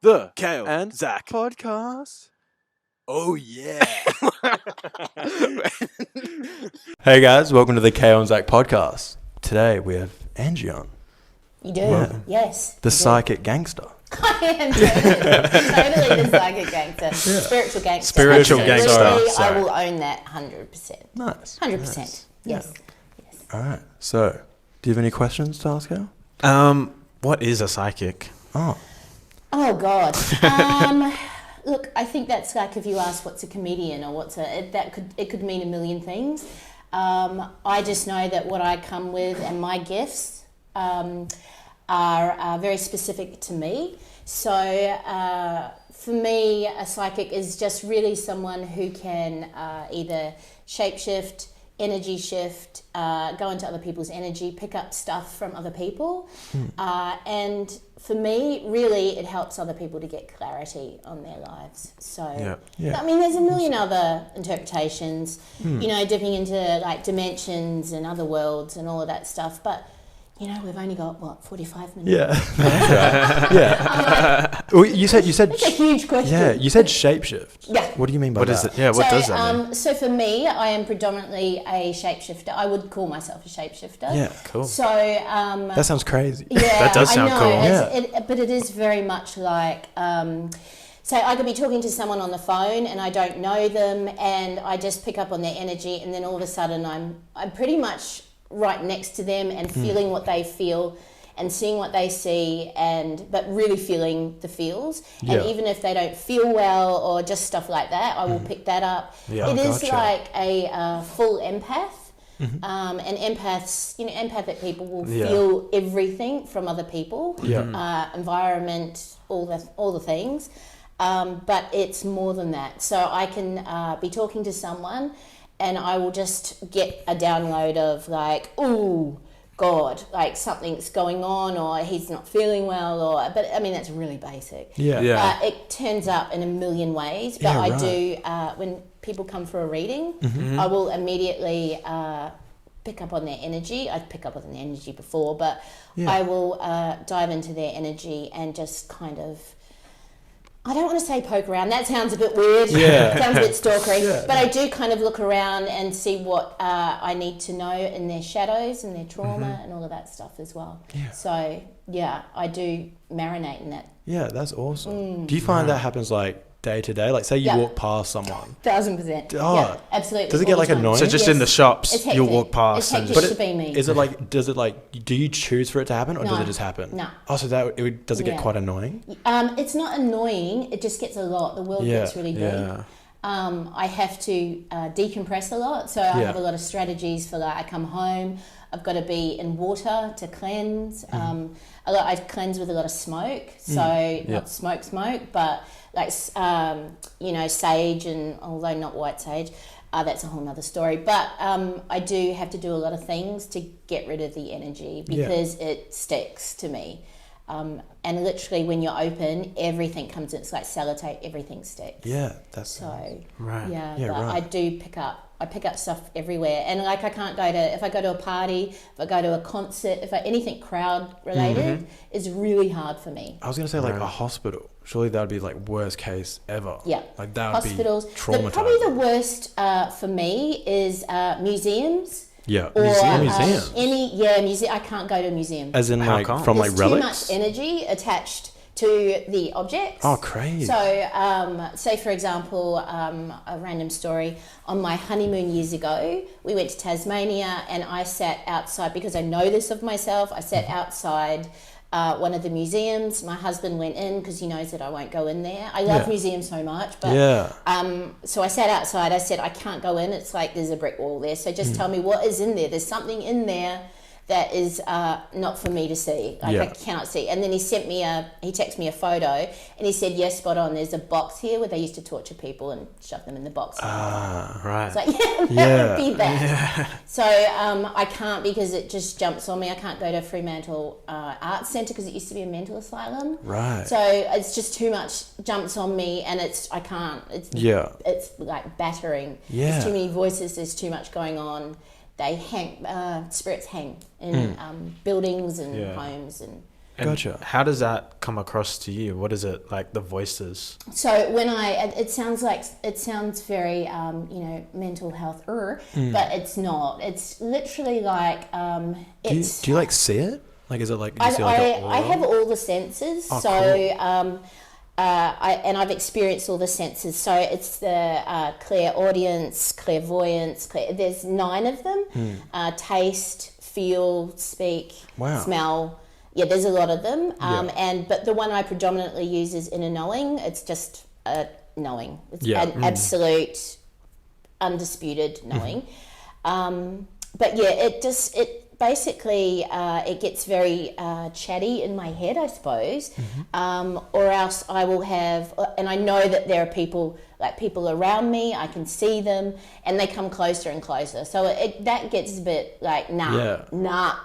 The Cale and Zack podcast. Oh yeah. Hey guys, welcome to the Cale Zack podcast. Today we have Angie on, You do? Yeah. Yes. the you do. psychic gangster. I am totally the psychic gangster. Spiritual gangster. Spiritual Absolutely, gangster, I sorry. will own that 100%. Nice. 100%. Nice. Yes. All right. So, do you have any questions to ask her? What is a psychic? Oh, God. Look, I think that's like if you ask what's a comedian or it could mean a million things. I just know that what I come with and my gifts are very specific to me. So for me, a psychic is just really someone who can either shapeshift, energy shift, go into other people's energy, pick up stuff from other people. And for me, really, it helps other people to get clarity on their lives. So, Yeah. I mean, there's a million other interpretations, you know, dipping into like dimensions and other worlds and all of that stuff. But, you know, we've only got, 45 minutes? Yeah. That's right. Yeah. Well, you said. That's a huge question. Yeah. You said shapeshift. Yeah. What do you mean by What that? is it? Yeah, what does that mean? So for me, I am predominantly a shapeshifter. I would call myself a shapeshifter. Yeah. Cool. So That sounds crazy. yeah, That does sound I know, cool. but it is very much like. So I could be talking to someone on the phone and I don't know them, and I just pick up on their energy, and then all of a sudden I'm pretty much right next to them and feeling what they feel and seeing what they see, but really feeling the feels. Yeah. And even if they don't feel well or just stuff like that, I will pick that up. Yeah. It is Gotcha. like a full empath. And empaths, empathic people will feel everything from other people, environment, all the things. But it's more than that. So I can be talking to someone and I will just get a download of like, ooh, God, like something's going on, or he's not feeling well, but I mean, that's really basic. Yeah. It turns up in a million ways, but Yeah, I right. do, when people come for a reading, I will immediately pick up on their energy. I'd pick up on their energy before, but I will dive into their energy and just kind of, I don't want to say poke around. That sounds a bit weird. Yeah. Sounds a bit stalkery. Yeah. But I do kind of look around and see what I need to know in their shadows and their trauma and all of that stuff as well. Yeah. So, yeah, I do marinate in that. Yeah, that's awesome. Do you find that happens like day to day? Like, say you Yeah. walk past someone. 1,000%. Oh. Yeah, absolutely. Does it get, all the like, time. annoying? So just in the shops, It's you'll hectic. walk past It's and hectic just... to be me. Is it like, do you choose for it to happen, or does No. it just happen? No. Oh, so does it get Yeah. quite annoying? It's not annoying. It just gets a lot. The world Yeah, gets really big. yeah. I have to decompress a lot. So I Yeah. have a lot of strategies for like I come home, I've got to be in water to cleanse. I cleanse with a lot of smoke. So not smoke, but like, sage, and although not white sage, that's a whole nother story. But I do have to do a lot of things to get rid of the energy because it sticks to me. And literally when you're open, everything comes in. It's like sellotape, everything sticks. Yeah, that's So, Right. yeah, Yeah, but right. I do pick up stuff everywhere. And like if I go to a party, if I go to a concert, anything crowd related is really hard for me. I was gonna say like a hospital. Surely that would be like worst case ever. Yeah. Like that would Hospitals. be traumatizing. Probably the worst for me is museums. Yeah. Or Museums. I can't go to museums. As in How like come? from like There's relics. too much energy attached to the objects. Oh, crazy. So, say for example, a random story. On my honeymoon years ago, we went to Tasmania, and I sat outside because I know this of myself. I sat outside one of the museums. My husband went in because he knows that I won't go in there. I love museums so much, but so I sat outside. I said, I can't go in. It's like there's a brick wall there. So just tell me what is in there. There's something in there that is not for me to see. Like I cannot see. And then he texted me a photo, and he said, yes, spot on. There's a box here where they used to torture people and shove them in the box. Right. It's like, that would be that. So I can't, because it just jumps on me. I can't go to Fremantle Arts Centre because it used to be a mental asylum. Right. So it's just too much jumps on me, and I can't. It's like battering. Yeah. There's too many voices. There's too much going on. They hang, spirits hang in buildings and homes and And Gotcha. how does that come across to you? What is it like, the voices? So when it sounds very mental health, but it's not. It's literally like Do you like see it? Like, is it like, do you see like an aura? I have all the senses. Oh, so cool. I've experienced all the senses. So it's the clairaudience, clairvoyance. There's 9 of them. Taste, feel, speak, Wow. smell. Yeah, there's a lot of them. Yeah. But the one I predominantly use is inner knowing. It's just knowing. It's Yeah. an absolute, undisputed knowing. But yeah, it basically it gets very chatty in my head, I suppose, or else I will have, and I know that there are people around me, I can see them, and they come closer and closer. So that gets a bit like, nah.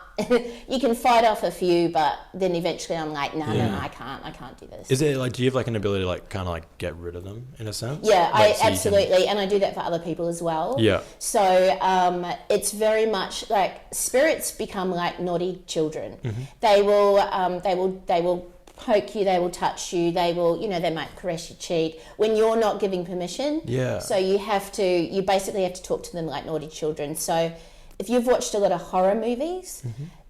You can fight off a few, but then eventually I'm like, no, I can't do this. Is it like, do you have like an ability to like kind of like get rid of them in a sense? Yeah, Like, so absolutely, and I do that for other people as well. Yeah. So it's very much like spirits become like naughty children. They will poke you, they will touch you, they will, they might caress your cheek when you're not giving permission. Yeah. So you basically have to talk to them like naughty children. So if you've watched a lot of horror movies,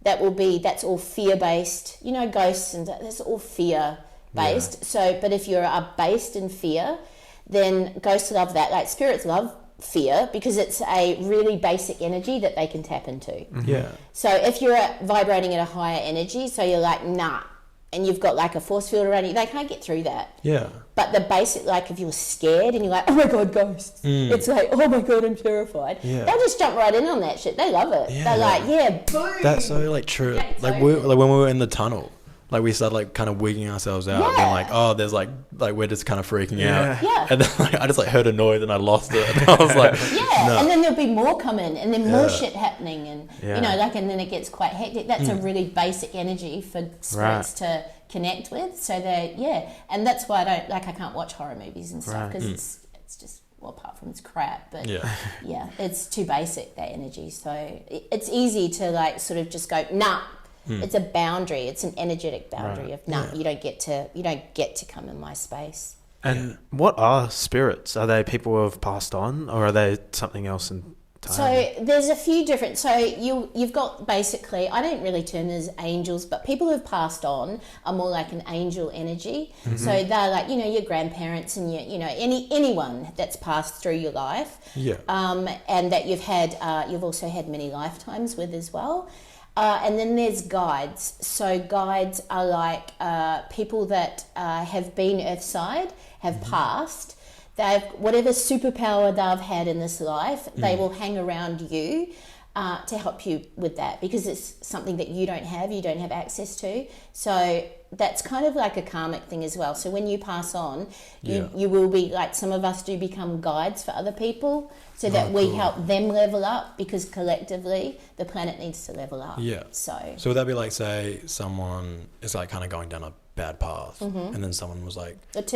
that's all fear-based, ghosts and that's all fear-based. Yeah. So, but if you're based in fear, then ghosts love that. Like spirits love fear because it's a really basic energy that they can tap into. Yeah. So if you're vibrating at a higher energy, so you're like, nah, and you've got like a force field around you, they can't get through that. Yeah. But the basic, like if you're scared and you're like, oh my God, ghosts. It's like, oh my God, I'm terrified. Yeah. They'll just jump right in on that shit. They love it. Yeah. They're like, yeah, boom. That's so like true. Yeah, Like totally. when we were in the tunnel, like we started like kind of wigging ourselves out, Yeah. being like, oh, there's like we're just kind of freaking out. Yeah. And then like, I just like heard a noise and I lost it. And I was like, Yeah, no. and then there'll be more coming, and then more Yeah. shit happening, and Yeah. and then it gets quite hectic. That's a really basic energy for spirits to connect with. So and that's why I can't watch horror movies and stuff because it's just, well, apart from it's crap, but Yeah. it's too basic, that energy. So it's easy to like sort of just go, nah. It's a boundary. It's an energetic boundary of nah. You don't get to come in my space. And what are spirits? Are they people who have passed on, or are they something else in time? So there's a few different. So you've got basically, I don't really term them as angels, but people who've passed on are more like an angel energy. So they're like your grandparents and anyone that's passed through your life. Yeah. And that you've also had many lifetimes with as well. And then there's guides. So guides are like people that have been earthside, have passed. They've whatever superpower they've had in this life, they will hang around you to help you with that because it's something that you don't have access to. So that's kind of like a karmic thing as well. So when you pass on, you will be like, some of us do become guides for other people so that we help them level up because collectively the planet needs to level up. Yeah. So would that be like, say someone is like kind of going down a bad path and then someone was like, it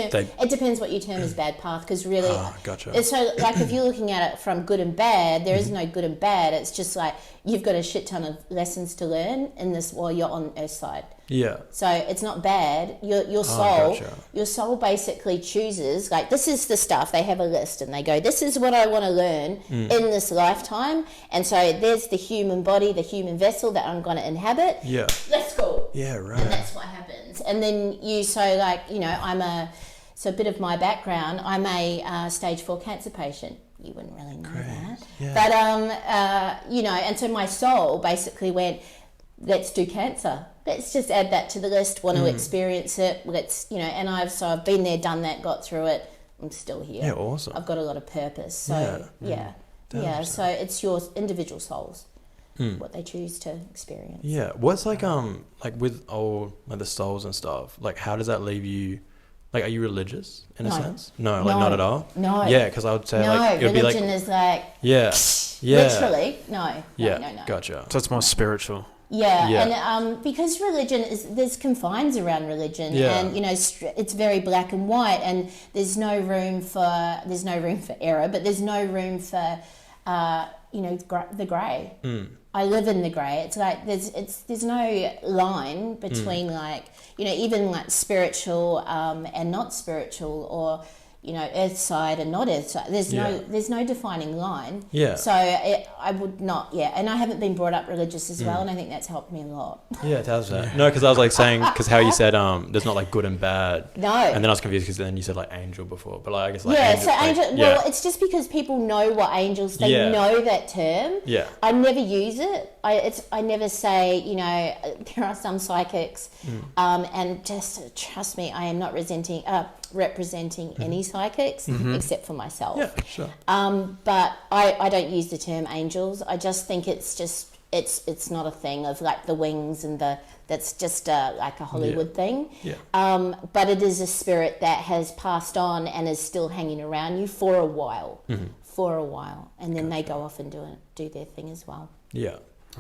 depends what you term as bad path because really gotcha. so like if you're looking at it from good and bad, there is no good and bad. It's just like you've got a shit ton of lessons to learn in this while you're on Earth side. Yeah. So it's not bad. Your soul, gotcha. your soul basically chooses, like, this is the stuff. They have a list and they go, this is what I want to learn in this lifetime. And so there's the human body, the human vessel that I'm going to inhabit. Yeah. Let's go. Yeah, right. And that's what happens. And then so a bit of my background, I'm a stage 4 cancer patient. You wouldn't really know that. Yeah. But, and so my soul basically went, let's do cancer. Let's just add that to the list. Want to experience it. And I've been there, done that, got through it. I'm still here. Yeah, awesome. I've got a lot of purpose. So yeah. So it's your individual souls, what they choose to experience. Yeah. What's like with all like the souls and stuff, like how does that leave you? Like, are you religious in a sense? No, like not at all? No. Yeah, because I would say like it would be like religion is like yeah. literally no. Gotcha. So it's more spiritual. Yeah, Yeah. and because religion there's confines around religion, Yeah. and it's very black and white, and there's no room for error, but there's no room for the grey. I live in the grey. It's like there's no line between like, you know, even like spiritual and not spiritual, or, you know, earth side and not earth side. There's no defining line. Yeah. So I would not, and I haven't been brought up religious as well, and I think that's helped me a lot. Yeah, it has that. No, because I was like saying, because how you said there's not like good and bad. No. And then I was confused because then you said like angel before, but like I guess like angel. Well, it's just because people know what angels. They know that term. Yeah. I never use it. I never say, you know, there are some psychics, and just trust me, I am not representing any psychics except for myself. Yeah, sure. But I don't use the term angels. I just think it's not a thing of like the wings and that's just like a Hollywood thing. Yeah. But it is a spirit that has passed on and is still hanging around you for a while. And then they go off and do their thing as well. Yeah.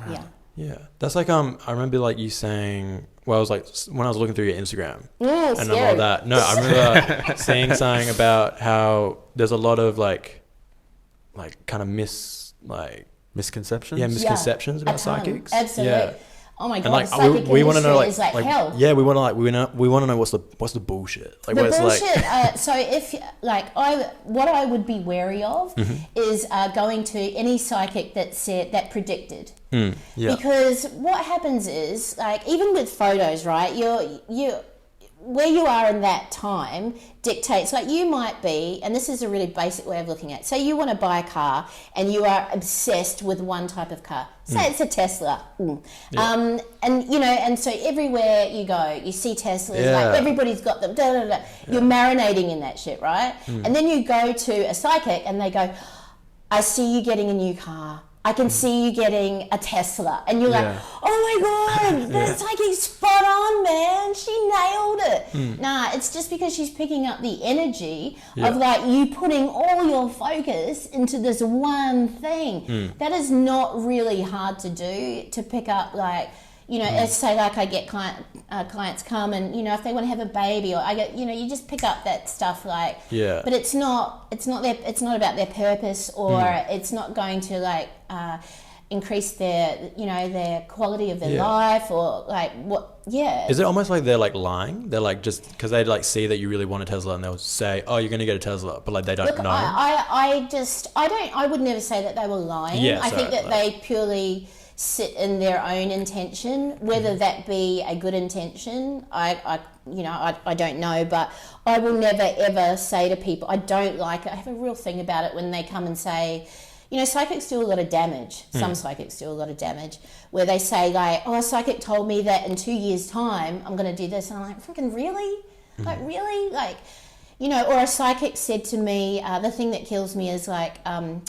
Yeah. Yeah, that's like I remember like you saying. Well, I was like when I was looking through your Instagram and all that. No, I remember saying something about how there's a lot of like kind of misconceptions. Yeah, misconceptions about psychics. Absolutely. Yeah. Oh my And god, like we want to know like, is like hell. Yeah, we want to know what's the bullshit. Like The what bullshit. it's like. So if like what I would be wary of is going to any psychic that predicted. Yeah. Because what happens is, like, even with photos, right? You where you are in that time dictates, like, you might be, and this is a really basic way of looking at it. Say you want to buy a car and you are obsessed with one type of car. Say it's a Tesla. Yeah. And, you know, and so everywhere you go, you see Teslas, like, everybody's got them, da, da, da. Yeah. You're marinating in that shit, right? And then you go to a psychic and they go, I see you getting a new car. I can see you getting a Tesla. And you're like, oh my God, that psychic's spot on, man. She nailed it. Nah, it's just because she's picking up the energy of like you putting all your focus into this one thing. That is not really hard to do, to pick up, like, you know, let's say like I get clients come and, you know, if they want to have a baby, or I get, you know, you just pick up that stuff, like, but it's not about their purpose, or it's not going to like increase their, you know, their quality of their life, or like what. Is it almost like they're like lying? They're like, just because they like see that you really want a Tesla and they'll say, oh, you're going to get a Tesla, but like they don't know. I would never say that they were lying. I think that they purely sit in their own intention, whether that be a good intention, I don't know, but I will never ever say to people, I don't like it. I have a real thing about it when they come and say, you know, psychics do a lot of damage. Some psychics do a lot of damage, where they say like, oh, a psychic told me that in 2 years' time I'm going to do this, and I'm like, freaking really? Like, really? Like, you know, or a psychic said to me, the thing that kills me is like, I'm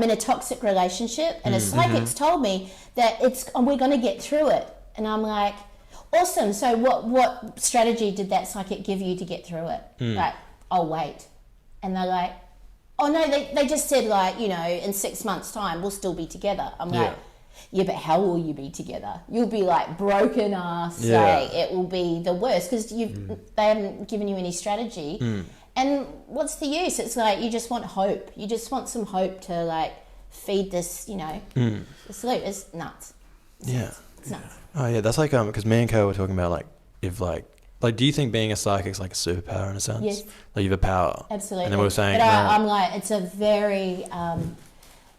in a toxic relationship, and a psychic's told me that we're going to get through it. And I'm like, awesome. So what strategy did that psychic give you to get through it? Like, I'll wait. And they're like, oh no, they just said, like, you know, in 6 months' time we'll still be together. I'm like, yeah, but how will you be together? You'll be like broken ass. Like, it will be the worst, because they haven't given you any strategy. And what's the use? It's like, you just want hope. You just want some hope to like feed this, you know, this loop. It's nuts. It's nuts. Oh yeah, that's like because me and Cale were talking about like, if like do you think being a psychic is like a superpower in a sense? Yes. Like you have a power. Absolutely. And then we were saying, but I'm like, it's a very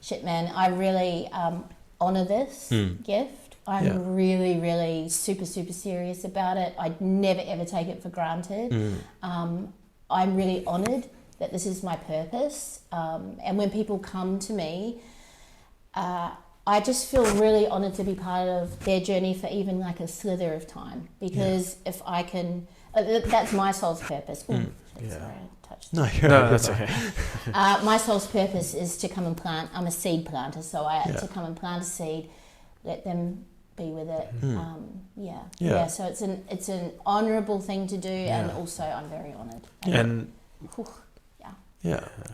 shit, man. I really honor this gift. I'm really, really super, super serious about it. I'd never ever take it for granted. I'm really honoured that this is my purpose. And when people come to me, I just feel really honoured to be part of their journey for even like a slither of time. Because if I can, that's my soul's purpose. Ooh, sorry, I touched No, that's okay. my soul's purpose is to come and plant. I'm a seed planter, so I to come and plant a seed, let them be with it. So it's an honourable thing to do, and also I'm very honoured.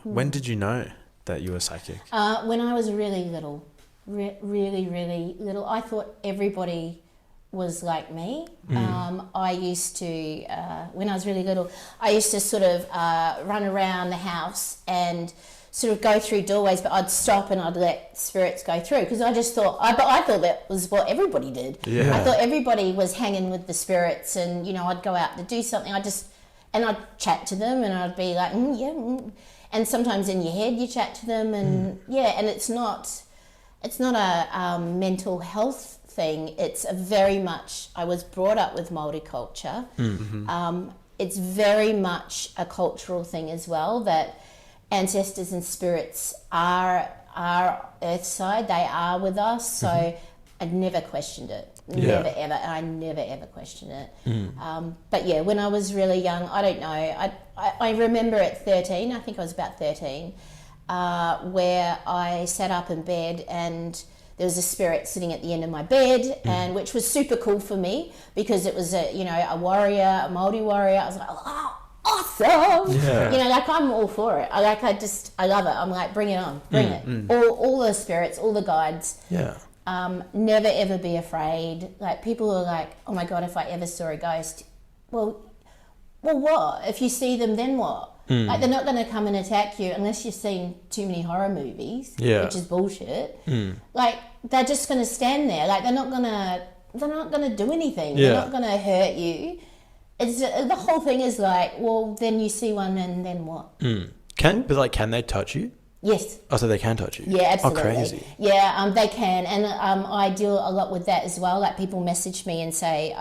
When did you know that you were psychic? When I was really little, really, really little. I thought everybody was like me. I used to, when I was really little, I used to sort of run around the house and sort of go through doorways, but I'd stop and I'd let spirits go through because I just thought, I thought that was what everybody did. Yeah. I thought everybody was hanging with the spirits, and I'd go out to do something. And I'd chat to them, and I'd be like, and sometimes in your head you chat to them, and and it's not a mental health thing. It's a very much, I was brought up with Māori culture. It's very much a cultural thing as well, that ancestors and spirits are earth side. They are with us. So I'd never questioned it. Never ever. And I never ever questioned it. But yeah, when I was really young, I don't know. I remember at 13, I think I was about 13, where I sat up in bed and there was a spirit sitting at the end of my bed, and which was super cool for me because it was a warrior, a Māori warrior. I was like, oh, awesome! Yeah. Like I'm all for it. I love it. I'm like, bring it on, bring it. All the spirits, all the guides. Yeah. Never ever be afraid. Like people are like, oh my God, if I ever saw a ghost, well, what? If you see them, then what? Like they're not going to come and attack you unless you've seen too many horror movies, which is bullshit. Like they're just going to stand there. Like they're not going to do anything. They're not going to hurt you. It's the whole thing is like, well, then you see one and then what? Can they touch you? Yes. Oh, so they can touch you? Yeah, absolutely. Oh, crazy. Yeah, they can, and I deal a lot with that as well. Like people message me and say,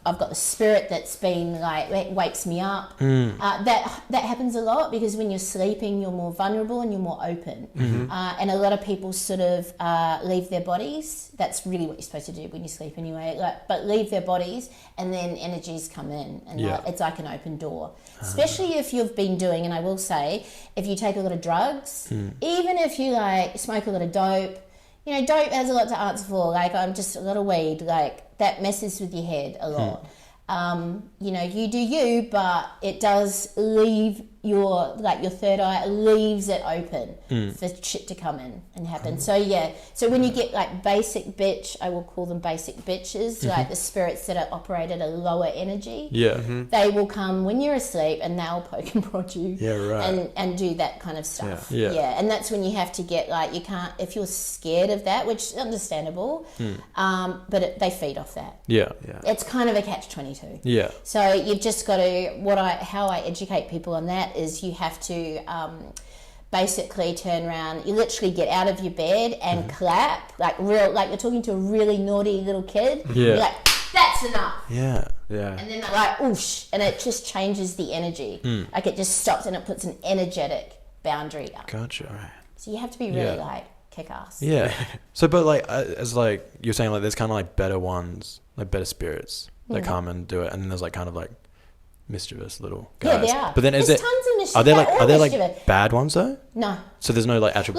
I've got the spirit that's been like, it wakes me up. That happens a lot because when you're sleeping, you're more vulnerable and you're more open. And a lot of people sort of leave their bodies. That's really what you're supposed to do when you sleep anyway. But leave their bodies, and then energies come in, and it's like an open door. Especially if you've been doing, and I will say, if you take a lot of drugs, even if you like smoke a lot of dope. Dope has a lot to answer for. Like, I'm just a lot of weed. Like, that messes with your head a lot. You do you, but it does leave your third eye, leaves it open for shit to come in and happen. So when you get like basic bitch, I will call them basic bitches, like the spirits that are operate at a lower energy. They will come when you're asleep and they'll poke and prod you. And do that kind of stuff. And that's when you have to get like, you can't, if you're scared of that, which is understandable, but they feed off that. It's kind of a catch-22. So you've just got to, how I educate people on that is you have to basically turn around. You literally get out of your bed and clap, like you're talking to a really naughty little kid. You're like, that's enough. And then they're like, oosh, and it just changes the energy. Like it just stops and it puts an energetic boundary up. Gotcha. Right. So you have to be really like kick ass. So, but like as like you're saying, like there's kind of like better ones, like better spirits that come and do it, and then there's like kind of like mischievous little guys. Yeah, they are. But then there's tons of mischievous. Are there like bad ones though? No. So there's no like actual.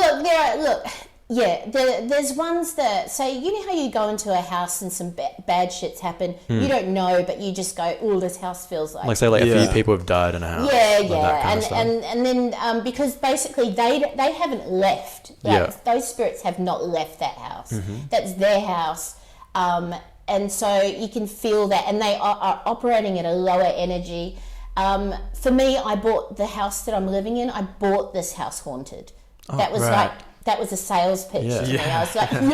There's ones that say, you know how you go into a house and some bad shits happen. You don't know, but you just go, oh, this house feels like. Like say like a few people have died in a house. And then because basically they haven't left. Like those spirits have not left that house. That's their house. And so you can feel that, and they are operating at a lower energy. For me, I bought the house that I'm living in. I bought this house haunted. That was that was a sales pitch to me. I was like, That'd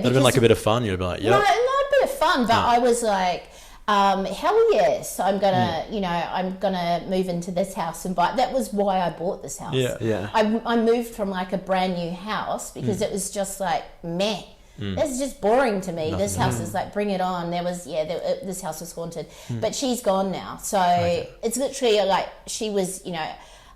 have been like a bit of fun. You'd be like, no, a bit of fun, but I was like, hell yes, I'm gonna, I'm gonna move into this house and buy. That was why I bought this house. I moved from like a brand new house because it was just like meh. This is just boring to me. This house is like, bring it on. This house was haunted, but she's gone now. So it's literally like she was,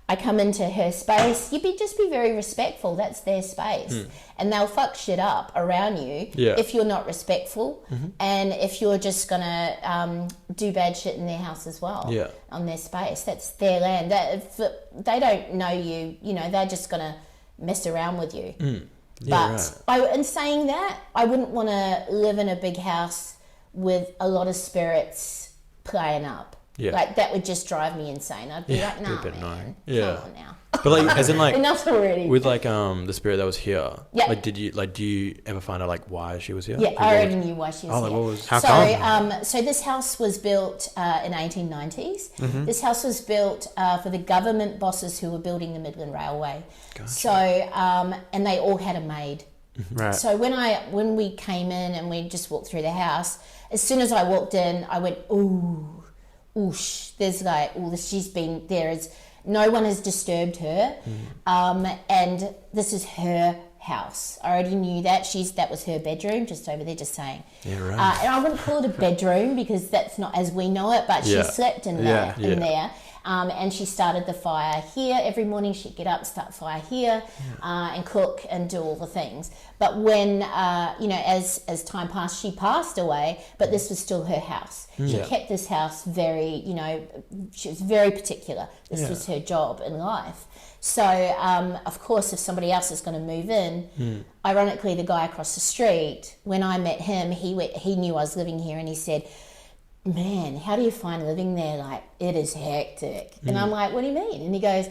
I come into her space. Just be very respectful. That's their space, and they'll fuck shit up around you if you're not respectful, and if you're just gonna do bad shit in their house as well. On their space, that's their land. They don't know you. They're just gonna mess around with you. In saying that, I wouldn't want to live in a big house with a lot of spirits playing up. Like that would just drive me insane. I'd be like, nah, man, come on now. But like, as in like, enough already. with like the spirit that was here. Yeah. Like, do you ever find out like why she was here? Yeah, I already knew why she was like, here. what was? How so, come? So this house was built in 1890s. Mm-hmm. This house was built for the government bosses who were building the Midland Railway. Gotcha. So, and they all had a maid. Right. So when we came in and we just walked through the house, as soon as I walked in, I went, ooh, oosh. There's like, she's been there. No one has disturbed her, and this is her house. I already knew that. That was her bedroom, just over there, just saying. Yeah, right. And I wouldn't call it a bedroom because that's not as we know it, but she slept in there, and she started the fire here. Every morning she'd get up, start fire here, and cook and do all the things. But when, as time passed, she passed away, but this was still her house. She kept this house very, she was very particular. This was her job in life. So, of course, if somebody else is going to move in, ironically, the guy across the street, when I met him, he knew I was living here, and he said, man, how do you find living there? Like, it is hectic. And I'm like, what do you mean? And he goes,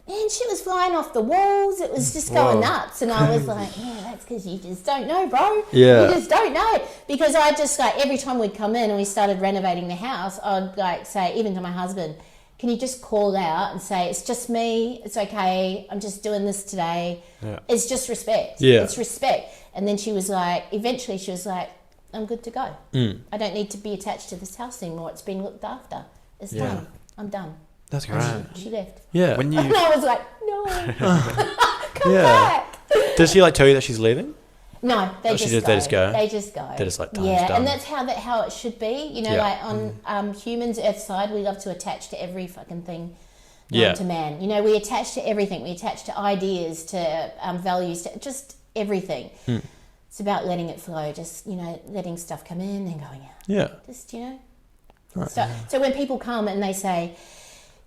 man, shit was flying off the walls. It was just going nuts. And I was like, yeah, that's because you just don't know, bro. Yeah. You just don't know. Because I just, like, every time we'd come in and we started renovating the house, I'd, like, say, even to my husband, can you just call out and say, it's just me, it's okay, I'm just doing this today. Yeah. It's just respect. Yeah. It's respect. And then she was like, eventually she was like, I'm good to go. I don't need to be attached to this house anymore. It's been looked after. It's done. I'm done. That's great. She left. Yeah. When you And I was like, no, come back. Does she like tell you that she's leaving? No, they just go. They just go. They just go. They're just like, time's yeah, done. and that's how it should be. Like on humans, Earth side, we love to attach to every fucking thing. To man. We attach to everything. We attach to ideas, to values, to just everything. It's about letting it flow. Just letting stuff come in and going out. Yeah. Just Right. So when people come and they say,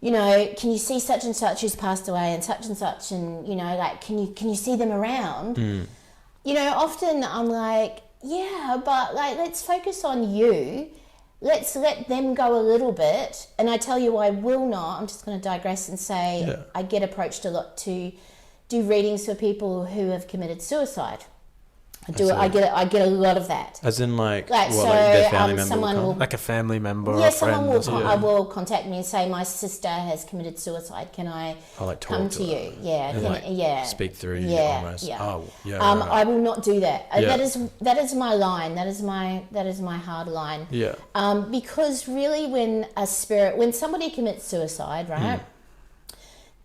can you see such and such who's passed away and such, and like, can you see them around? Often I'm like, yeah, but like, let's focus on you. Let's let them go a little bit. And I tell you, I will not. I'm just going to digress and say I get approached a lot to do readings for people who have committed suicide. I get a lot of that. As in like their family member someone will, like a family member or yeah, a friend someone will contact me and say, my sister has committed suicide. Can I come to you? Yeah, speak through you almost. Yeah. Oh, yeah. I will not do that. Yeah. That is my line. That is my hard line. Yeah. Because really, when somebody commits suicide, right,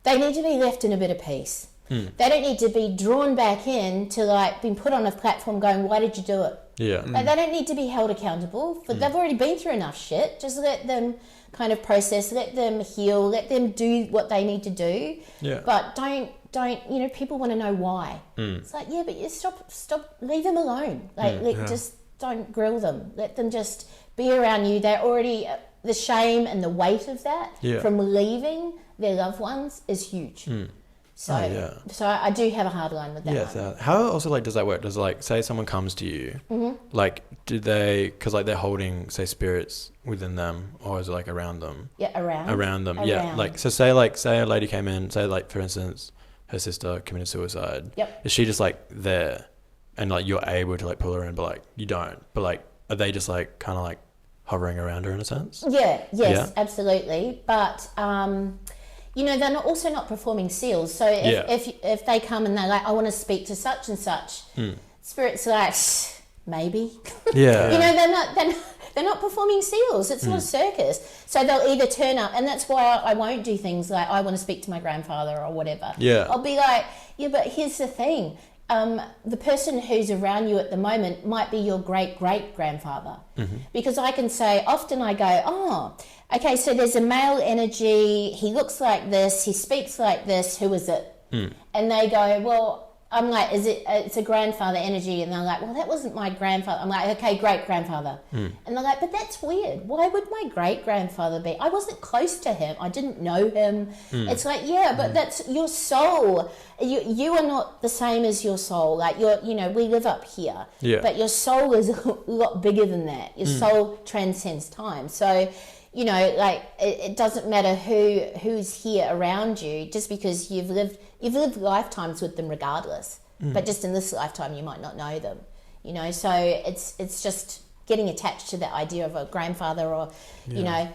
they need to be left in a bit of peace. They don't need to be drawn back in to like being put on a platform going, why did you do it? Yeah. Like, they don't need to be held accountable. They've already been through enough shit. Just let them kind of process, let them heal, let them do what they need to do. Yeah. But don't people want to know why. It's like, yeah, but you stop, leave them alone. Like, just don't grill them. Let them just be around you. They're already, the shame and the weight of that from leaving their loved ones is huge. So, so I do have a hard line with that. Yeah. So how also like does that work? Does like say someone comes to you, like do they because like they're holding say spirits within them, or is it like around them? Yeah, around them. Yeah. Like so say a lady came in, say like for instance her sister committed suicide. Yep. Is she just like there, and like you're able to like pull her in, but like you don't. But like are they just like kind of like hovering around her in a sense? Yes, absolutely. But they're also not performing seals. So if they come and they're like, I want to speak to such and such, Spirit's like, maybe. Yeah. They're not performing seals. It's not a circus. So they'll either turn up, and that's why I won't do things like, I want to speak to my grandfather or whatever. Yeah. I'll be like, yeah, but here's the thing. The person who's around you at the moment might be your great-great-grandfather. Because I can say, often I go, oh, okay, so there's a male energy, he looks like this, he speaks like this, who is it? And they go, well, I'm like, it's a grandfather energy? And they're like, well, that wasn't my grandfather. I'm like, okay, great-grandfather. And they're like, but that's weird. Why would my great-grandfather be? I wasn't close to him. I didn't know him. It's like, yeah, but that's your soul. You are not the same as your soul. Like, we live up here. Yeah. But your soul is a lot bigger than that. Your soul transcends time. So, you know, like it doesn't matter who's here around you, just because you've lived lifetimes with them regardless. But just in this lifetime, you might not know them, you know. So it's just getting attached to that idea of a grandfather, or you know.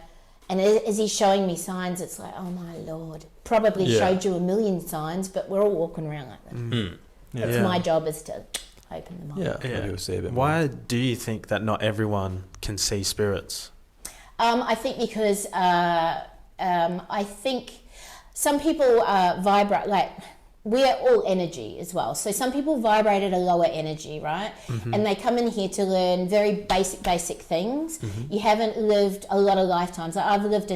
And as he's showing me signs, it's like, oh my Lord, probably showed you a million signs, but we're all walking around like that. It's my job is to open them up. Maybe we'll see a bit Why do you think that not everyone can see spirits? I think because I think some people vibrate, like we are all energy as well. So some people vibrate at a lower energy, right? And they come in here to learn very basic things. You haven't lived a lot of lifetimes. Like I've lived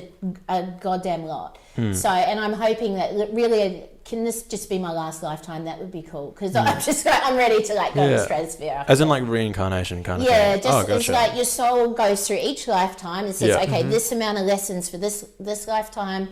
a goddamn lot. So, and I'm hoping that really, can this just be my last lifetime? That would be cool, because I'm ready to like go to the stratosphere. As in like reincarnation kind of thing. Yeah, just it's like your soul goes through each lifetime and says, okay, this amount of lessons for this lifetime,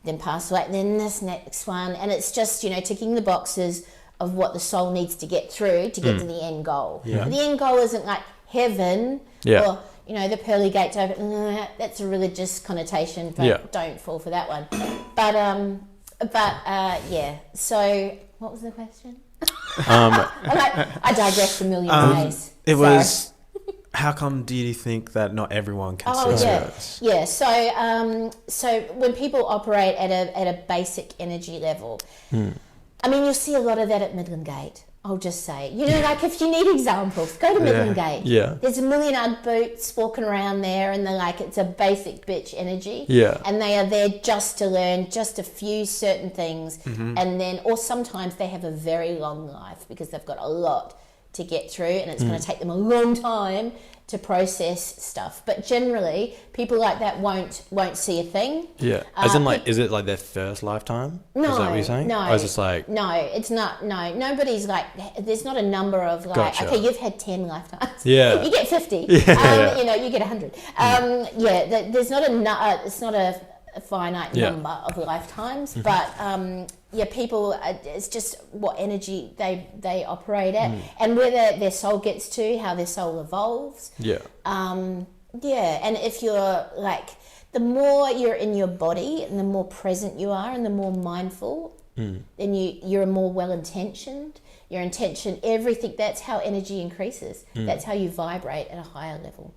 then pass away, then this next one, and it's just, you know, ticking the boxes of what the soul needs to get through to get to the end goal. The end goal isn't like heaven or, you know, the pearly gates open. That's a religious connotation, but don't fall for that one. But yeah. So what was the question? I digressed a million ways. It was, how come do you think that not everyone can see spirits? So when people operate at a basic energy level, I mean, you'll see a lot of that at Midland Gate. I'll just say, you know, like if you need examples, go to Midland Gate. There's a million Ugg boots walking around there, and they're like, it's a basic bitch energy. And they are there just to learn just a few certain things, and then, or sometimes they have a very long life because they've got a lot to get through, and it's going to take them a long time to process stuff. But generally, people like that won't see a thing. As in, like, is it like their first lifetime? No, is that what you're saying? No, or is it like, no, it's not. No, nobody's like. There's not a number of like. Okay, you've had 10 lifetimes. You get 50. You know, you get 100. There's not it's not a finite number of lifetimes, but people, it's just what energy they operate at, and where their soul gets to, how their soul evolves. And if you're like, the more you're in your body and the more present you are and the more mindful, then you're more well-intentioned. Your intention, everything, that's how energy increases. That's how you vibrate at a higher level.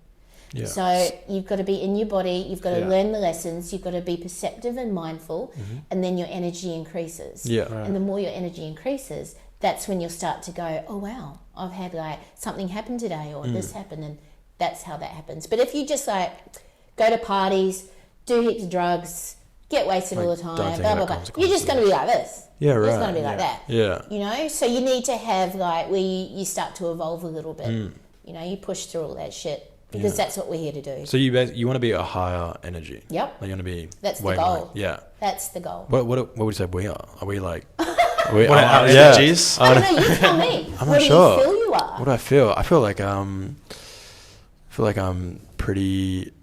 So you've got to be in your body, you've got to learn the lessons, you've got to be perceptive and mindful, and then your energy increases. And the more your energy increases, that's when you'll start to go, oh wow, I've had like something happen today, or this happened, and that's how that happens. But if you just like go to parties, do heaps of drugs, get wasted all the time, blah blah blah, you're just going to be like this. It's going to be like that. You know, so you need to have like where you start to evolve a little bit. You know, you push through all that shit. Because that's what we're here to do. So you want to be a higher energy. Yep. Like you want to be. That's the goal. That's the goal. What would you say we are? Are we like? What are energies? I don't know. You tell me. I'm not sure. What do you feel you are? What do I feel? I feel like I'm pretty.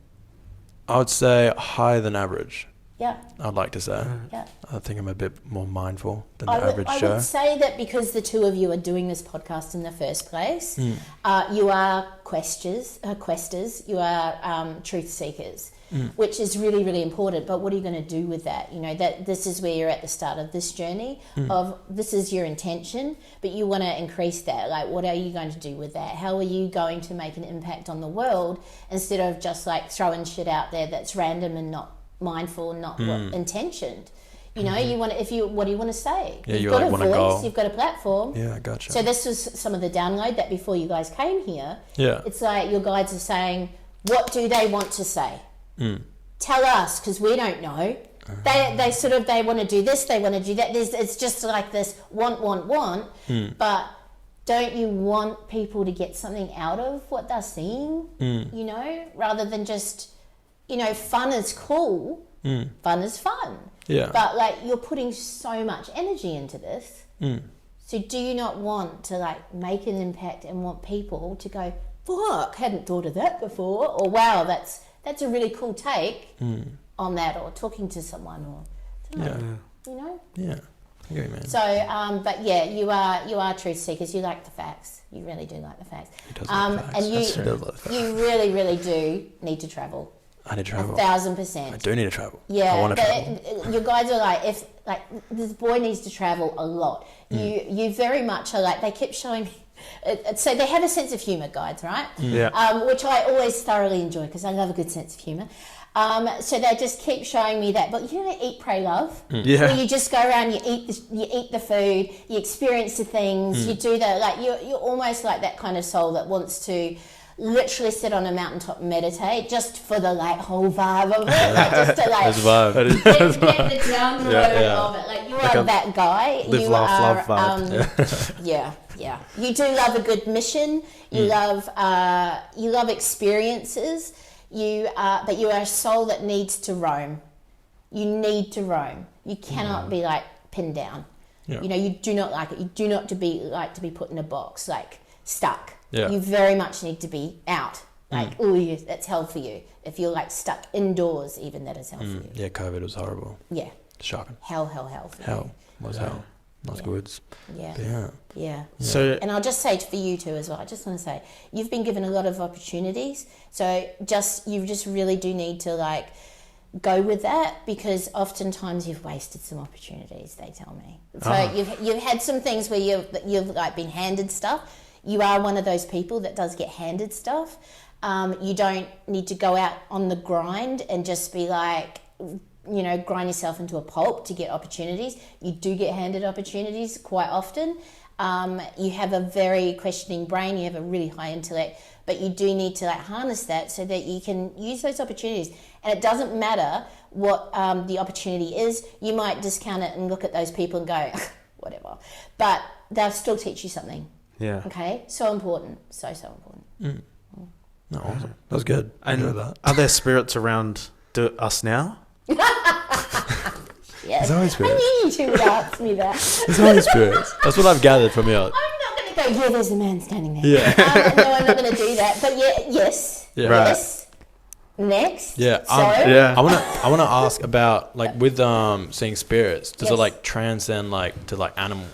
I would say higher than average. I'd like to say. I think I'm a bit more mindful than the average Joe. I would say that because the two of you are doing this podcast in the first place, you are questers, you are truth seekers, which is really, really important. But what are you going to do with that? You know, that this is where you're at the start of this journey of this is your intention, but you want to increase that. Like, what are you going to do with that? How are you going to make an impact on the world instead of just like throwing shit out there that's random and not mindful and not intentioned? You know, you want to, what do you want to say? You've got a voice, you've got a platform. I gotcha. So this was some of the download that before you guys came here. It's like your guides are saying, what do they want to say? Tell us, because we don't know. They sort of, they want to do this, they want to do that. It's just like this want, but don't you want people to get something out of what they're seeing? You know, rather than just, you know, fun is cool, fun is fun. But like you're putting so much energy into this. So do you not want to like make an impact and want people to go, fuck, hadn't thought of that before, or wow, that's a really cool take on that, or talking to someone, or you know? I get you, man. So, but yeah, you are truth seekers. You like the facts. You really do like the facts. He does like the facts. And you really, really do need to travel. I need to travel. 1,000%. I do need to travel. Yeah, I want to travel. Your guides are like, if like this boy needs to travel a lot. You very much are like, they kept showing me. So they have a sense of humour, guides, right? Which I always thoroughly enjoy because I love a good sense of humour. So they just keep showing me that, but you know, eat, pray, love. Where you just go around, you eat the food, you experience the things, you do the like. You're almost like that kind of soul that wants to literally sit on a mountaintop and meditate just for the like whole vibe of it, like just to like get the down the road of it. Like you like are that guy. Live, you laugh, are, love vibe. Yeah. You do love a good mission. You love experiences. But you are a soul that needs to roam. You need to roam. You cannot be like pinned down. Yeah. You know, you do not like it. You do not like to be put in a box, like stuck. Yeah. You very much need to be out. Like, that's hell for you. If you're like stuck indoors, even that is hell for you. Yeah, COVID was horrible. Yeah. Shocking. Hell for hell. you. Was hell. Nice words. Yeah. So, and I'll just say for you too as well, I just want to say, you've been given a lot of opportunities. So you just really do need to like go with that, because oftentimes you've wasted some opportunities, they tell me. So you've had some things where you've like been handed stuff. You are one of those people that does get handed stuff. You don't need to go out on the grind and just be like, you know, grind yourself into a pulp to get opportunities. You do get handed opportunities quite often. You have a very questioning brain. You have a really high intellect, but you do need to like harness that so that you can use those opportunities. And it doesn't matter what the opportunity is. You might discount it and look at those people and go, whatever. But they'll still teach you something. Yeah. Okay. So important. So important. No, awesome. That was good. I enjoyed that. Are there spirits around us now? Yes. There's always spirits. I knew you two would ask me that. There's always spirits. That's what I've gathered from you. I'm not going to go, yeah, there's a man standing there. Yeah. No, I'm not going to do that. But yes. Yeah. Right. Yes. Next. Yeah. So, I want to ask about like with seeing spirits. Does it like transcend like to like animals?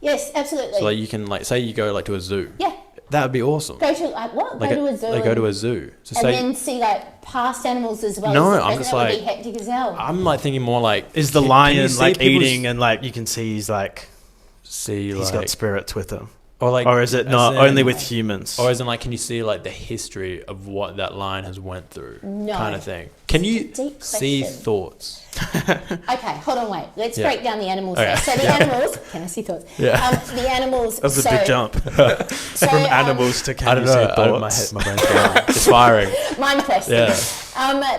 Yes, absolutely. So like you can like say you go like to a zoo. Yeah. That would be awesome. Go to like what? Like go to a zoo. Like go to a zoo. So and then see like past animals as well. No, as the I'm present. just that like would be hectic as hell. I'm like thinking more like is the lion like eating and like you can see he's like he's got spirits with him. Or is it not only with humans? Or is it like, can you see like the history of what that lion has went through? No. Kind of thing. Can you see thoughts? Okay, hold on, wait. Let's break down the animals first. So the animals, can I see thoughts? Yeah. The animals. That's a big jump. From animals to can you see thoughts? My brain's going. It's firing. Mind question. Yeah.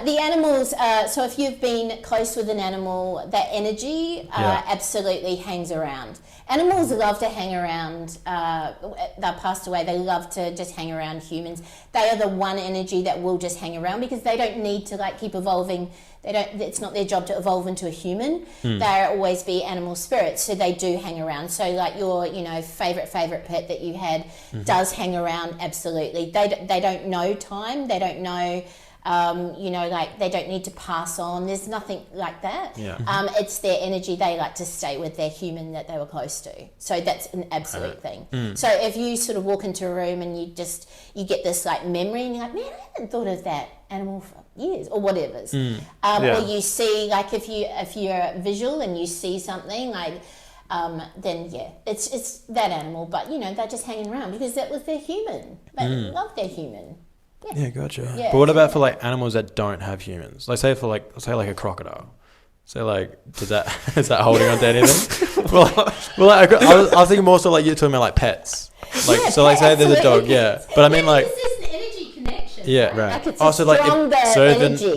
The animals, so if you've been close with an animal, that energy absolutely hangs around. Animals love to hang around, they're passed away, they love to just hang around humans. They are the one energy that will just hang around because they don't need to like keep evolving. It's not their job to evolve into a human. They'll always be animal spirits, so they do hang around. So like your, favorite pet that you had does hang around, absolutely. They don't know time, they don't know like they don't need to pass on. There's nothing like that. Yeah. It's their energy. They like to stay with their human that they were close to. So that's an absolute thing. So if you sort of walk into a room and you get this like memory and you're like, man, I haven't thought of that animal for years or whatever. Or you see like if you're visual and you see something like then it's that animal, but they're just hanging around because that was their human. They love their human. Yeah, gotcha. Yeah, but what about for like animals that don't have humans? Like say like a crocodile. So like, is that holding on to anything? well, I was thinking more so like you're talking about like pets. Like say there's a dog, But I mean like this is an energy connection. Yeah, right. Like it's but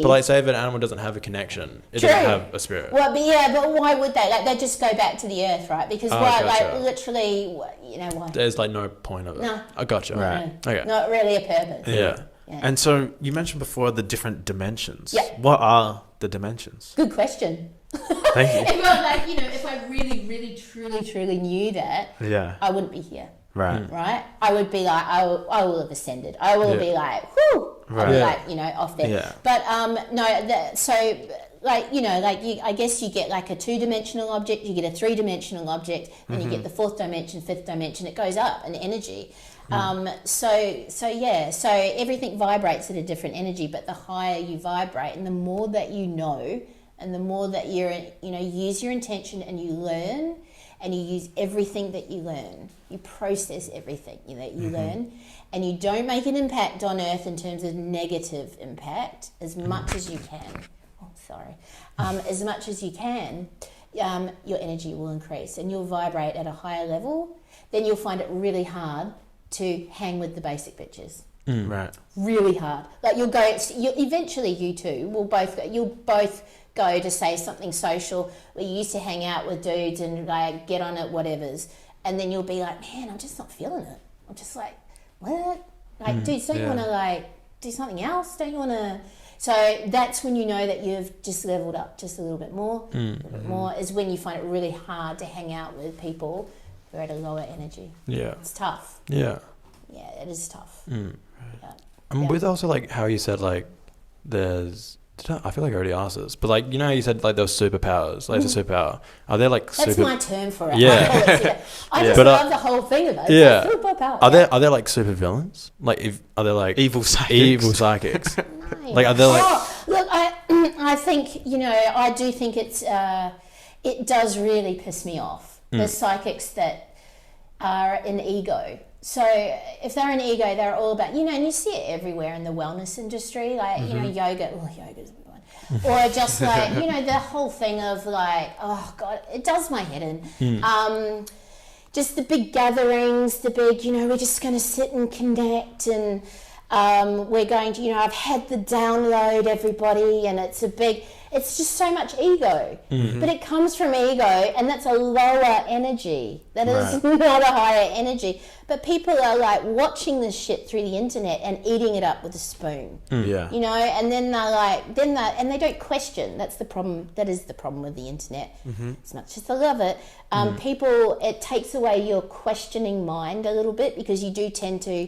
like say if an animal doesn't have a connection, it doesn't have a spirit. Well, but why would they? Like they just go back to the earth, right? Because like literally, why? There's like no point of it. No. I gotcha. Right. No. Okay. Not really a purpose. Yeah. And so you mentioned before the different dimensions. Yeah. What are the dimensions? Good question. Thank you. If I really, really, truly knew that, I wouldn't be here. Right. Right? I would be like, I will have ascended. I will be like, whoo! Right. I'll be like, off there. Yeah. But I guess you get like a 2-dimensional object, you get a 3-dimensional object, and you get the 4th dimension, 5th dimension. It goes up in energy. So everything vibrates at a different energy, but the higher you vibrate and the more that you know and the more that you use your intention and you learn and you use everything that you learn, you process everything that you learn, and you don't make an impact on earth in terms of negative impact as much as you can. As much as you can, your energy will increase and you'll vibrate at a higher level. Then you'll find it really hard to hang with the basic bitches. Right. Really hard. Like eventually you two will you'll both go to say something social where you used to hang out with dudes and like get on it, whatever's, and then you'll be like, man, I'm just not feeling it. I'm just like, what? Like, dudes, don't you want to like do something else? Don't you want to? So that's when you know that you've just leveled up just a little bit more. A little bit more is when you find it really hard to hang out with people who are at a lower energy. Yeah. It's tough. Yeah. Yeah, it is tough. Yeah. With also like how you said like I feel like I already asked this, but like, you know, you said like those superpowers, like it's a superpower. Are there like That's my term for it. Yeah. I just love the whole thing of it. Yeah. It's a superpower. Are there like super villains? Like are there like evil psychics? No. Like are there like look, I think, I do think it does really piss me off. The psychics that are an ego. So if they're an ego, they're all about, and you see it everywhere in the wellness industry, like, yoga, yoga's a big one. Or just like, the whole thing of like, oh God, it does my head in. Just the big gatherings, the big, we're just going to sit and connect and we're going to, I've had the download, everybody, and it's just so much ego. But it comes from ego, and that's a lower energy. That is not a higher energy. But people are like watching this shit through the internet and eating it up with a spoon. Yeah. And then they're like, and they don't question. That's the problem. That is the problem with the internet. As much as I love it, people, it takes away your questioning mind a little bit, because you do tend to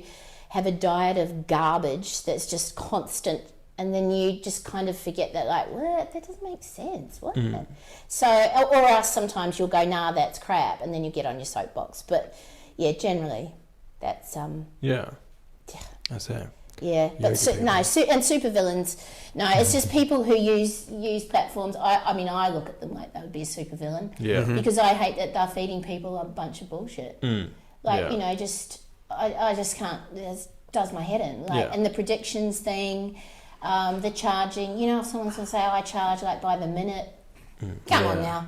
have a diet of garbage that's just constant, and then you just kind of forget that, like, what? That doesn't make sense. What? So, or else sometimes you'll go, nah, that's crap, and then you get on your soapbox. But yeah, generally, that's yeah, I say. Yeah, but and supervillains. No, it's just people who use platforms. I mean, I look at them like that would be a supervillain. Yeah. Because I hate that they're feeding people a bunch of bullshit. Like, I just can't. It does my head in. Like, and the predictions thing, the charging. If someone's gonna say, "Oh, I charge like by the minute," come on now.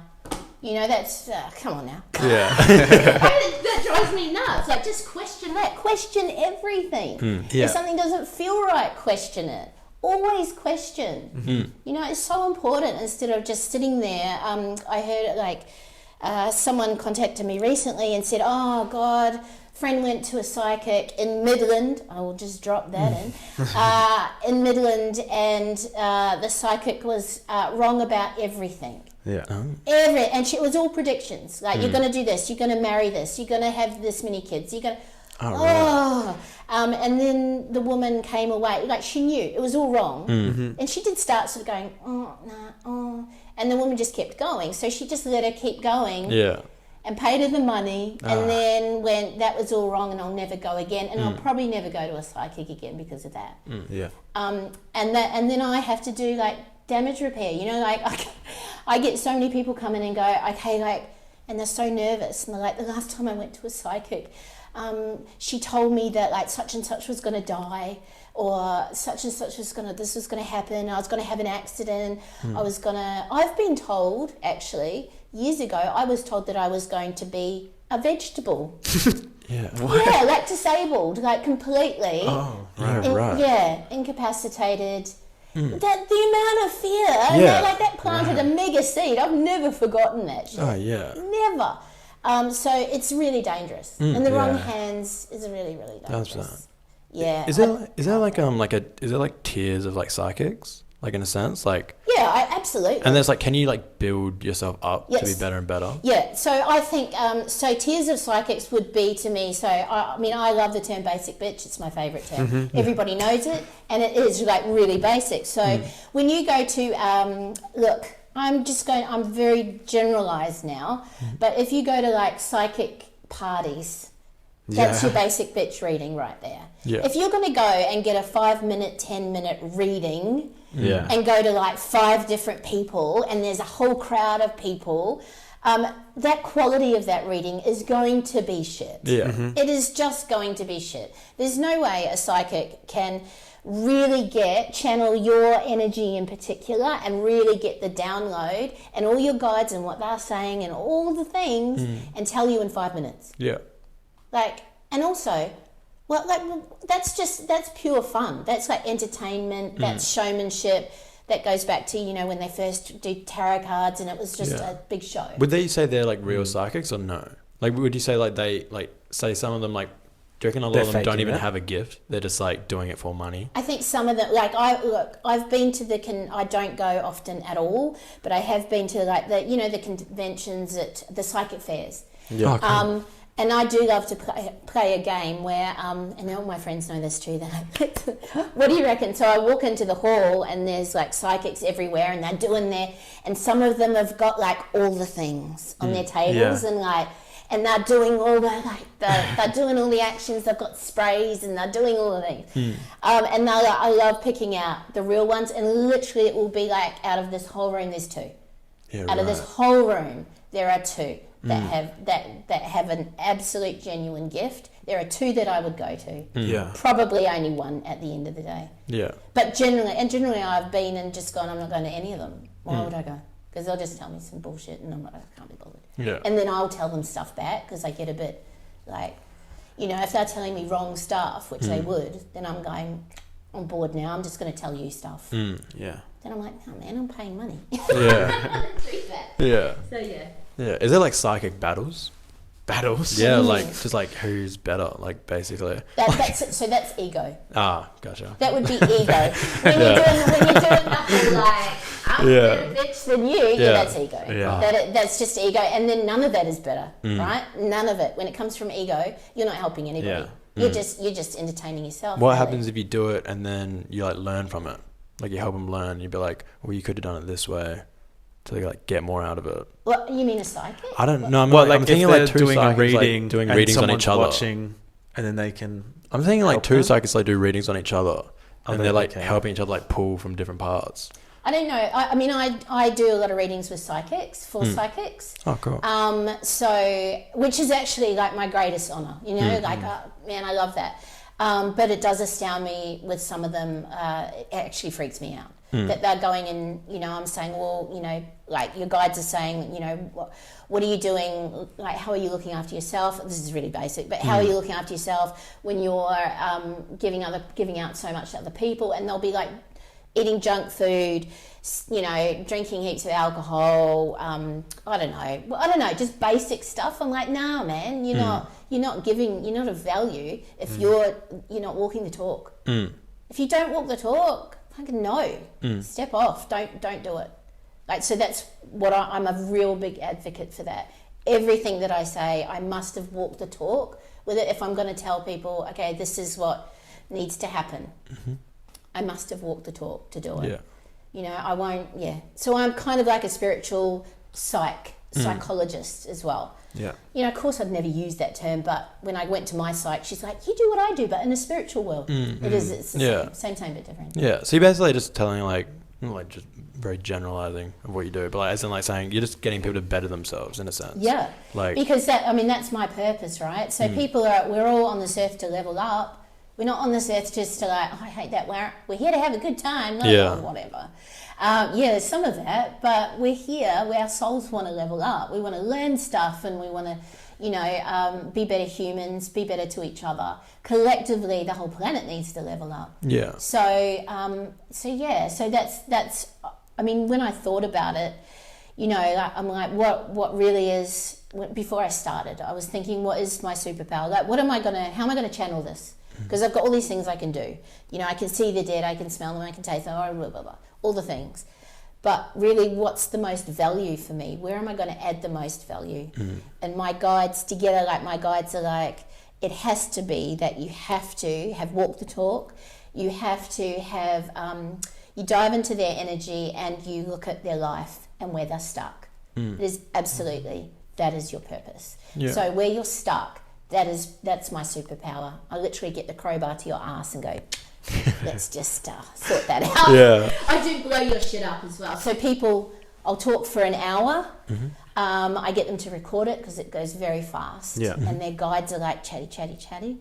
That's come on now. Yeah, that drives me nuts. Like, just question that. Question everything. If something doesn't feel right, question it. Always question. It's so important. Instead of just sitting there. I heard like someone contacted me recently and said, "Oh God, friend went to a psychic in Midland." I will just drop that in Midland, and the psychic was wrong about everything. Yeah. And it was all predictions. Like, you're going to do this, you're going to marry this, you're going to have this many kids, you're going to... and then the woman came away, like, she knew it was all wrong. And she did start sort of going, and the woman just kept going. So she just let her keep going. Yeah. And paid her the money, and then went, that was all wrong, and I'll never go again, and I'll probably never go to a psychic again because of that. And then I have to do like damage repair. Like I get so many people come in and go, okay, like, and they're so nervous, and they're like, the last time I went to a psychic, she told me that like such and such was going to die, or such and such was this was going to happen. I was going to have an accident. I've been told, actually, years ago, I was told that I was going to be a vegetable. Yeah, like disabled, like completely. Oh, right. Yeah, incapacitated. That the amount of fear, that planted a mega seed. I've never forgotten that shit. Oh yeah, never. So it's really dangerous. In the wrong hands is really, really dangerous. Yeah. Is there like tiers of like psychics? Like, in a sense, like... Yeah, absolutely. And there's like, can you like build yourself up to be better and better? Yeah, so I think, so tiers of psychics would be to me, so I love the term basic bitch, it's my favourite term. Everybody knows it, and it is like really basic. So when you go to, look, I'm very generalised now, but if you go to like psychic parties, That's your basic bitch reading right there. Yeah. If you're going to go and get a 5-minute, 10-minute reading and go to like 5 different people and there's a whole crowd of people, that quality of that reading is going to be shit. Yeah. It is just going to be shit. There's no way a psychic can really channel your energy in particular and really get the download and all your guides and what they're saying and all the things and tell you in 5 minutes. Yeah. Like, and also, well, like, that's pure fun. That's like entertainment, that's showmanship. That goes back to, you know, when they first did tarot cards and it was just a big show. Would they say they're like real psychics or no? Like, would you say like they, like, say some of them, like, do you reckon a lot of them don't even have a gift? They're just like doing it for money? I think some of them, like, I've been to I don't go often at all, but I have been to like the conventions at the psychic fairs. Yeah. Okay. And I do love to play a game where, and all my friends know this too, what do you reckon? So I walk into the hall and there's like psychics everywhere and they're doing and some of them have got like all the things on their tables and they're doing all they're doing all the actions, they've got sprays and they're doing all the things. And I love picking out the real ones and literally it will be like out of this whole room there's 2. Yeah, out of this whole room there are 2. That have an absolute genuine gift. There are 2 that I would go to. Yeah. Probably only 1 at the end of the day. Yeah. But generally I've been and just gone, I'm not going to any of them. Why would I go? Because they'll just tell me some bullshit and I'm like, I can't be bothered. Yeah. And then I'll tell them stuff back because I get a bit like, you know, if they're telling me wrong stuff, which they would, then I'm going, on board now, I'm just going to tell you stuff. Yeah. Then I'm like, oh man, I'm paying money. Yeah. Yeah. So yeah. Yeah. Is there like psychic battles? Yeah, like just like who's better, like basically. That's ego. Ah, gotcha. That would be ego. When you're doing nothing like I'm a better bitch than you, that's ego. Yeah. That's just ego, and then none of that is better, right? None of it. When it comes from ego, you're not helping anybody. Yeah. You're just entertaining yourself. What happens if you do it and then you like learn from it? Like you help them learn. You'd be like, well, you could have done it this way to like get more out of it. What you mean, a psychic? I don't know. I'm thinking like two doing a psychics, reading, like, doing readings on each other, watching, and then they can. I'm thinking like 2 them? psychics like do readings on each other, and they're like okay. helping each other like pull from different parts. I don't know. I mean, I do a lot of readings with psychics, for psychics. Oh, cool. So, which is actually like my greatest honor, you know, man, I love that. But it does astound me with some of them. It actually freaks me out that they're going and, you know, I'm saying, well, you know, like your guides are saying, you know, what are you doing? Like, how are you looking after yourself? This is really basic, but how are you looking after yourself when you're giving out so much to other people? And they'll be like eating junk food, you know, drinking heaps of alcohol. I don't know, just basic stuff. I'm like, nah, man, you're not of value if you're not walking the talk. If you don't walk the talk, fucking no, step off. Don't do it. Like, so that's what I'm a real big advocate for that. Everything that I say, I must have walked the talk with it. If I'm going to tell people, okay, this is what needs to happen, I must have walked the talk to do it. Yeah. You know, I won't. Yeah. So I'm kind of like a spiritual psychologist as well. Yeah. You know, of course, I'd never used that term, but when I went to my psych, she's like, "You do what I do, but in the spiritual world." It's the same, but different. Yeah. So you're basically just telling like just very generalizing of what you do, but like, as in like saying you're just getting people to better themselves in a sense. Yeah. Like, because that's my purpose, right? So we're all on this earth to level up. We're not on this earth just to like, oh, I hate that. We're here to have a good time, not whatever. There's some of that, but we're here where our souls want to level up. We want to learn stuff, and we want to, be better humans, be better to each other. Collectively, the whole planet needs to level up. Yeah. So that's. I mean, when I thought about it, you know, like, I'm like, what really is? Before I started, I was thinking, what is my superpower? Like, how am I gonna channel this? Because I've got all these things I can do. You know, I can see the dead, I can smell them, I can taste them, blah, blah, blah, all the things. But really, what's the most value for me? Where am I going to add the most value? And my guides are like, it has to be that you have to have walked the talk. You have to have, you dive into their energy and you look at their life and where they're stuck. It is absolutely, that is your purpose. Yeah. So where you're stuck, That's my superpower. I literally get the crowbar to your ass and go, let's just sort that out. Yeah. I do blow your shit up as well. So people, I'll talk for an hour. I get them to record it because it goes very fast. Yeah. And their guides are like chatty.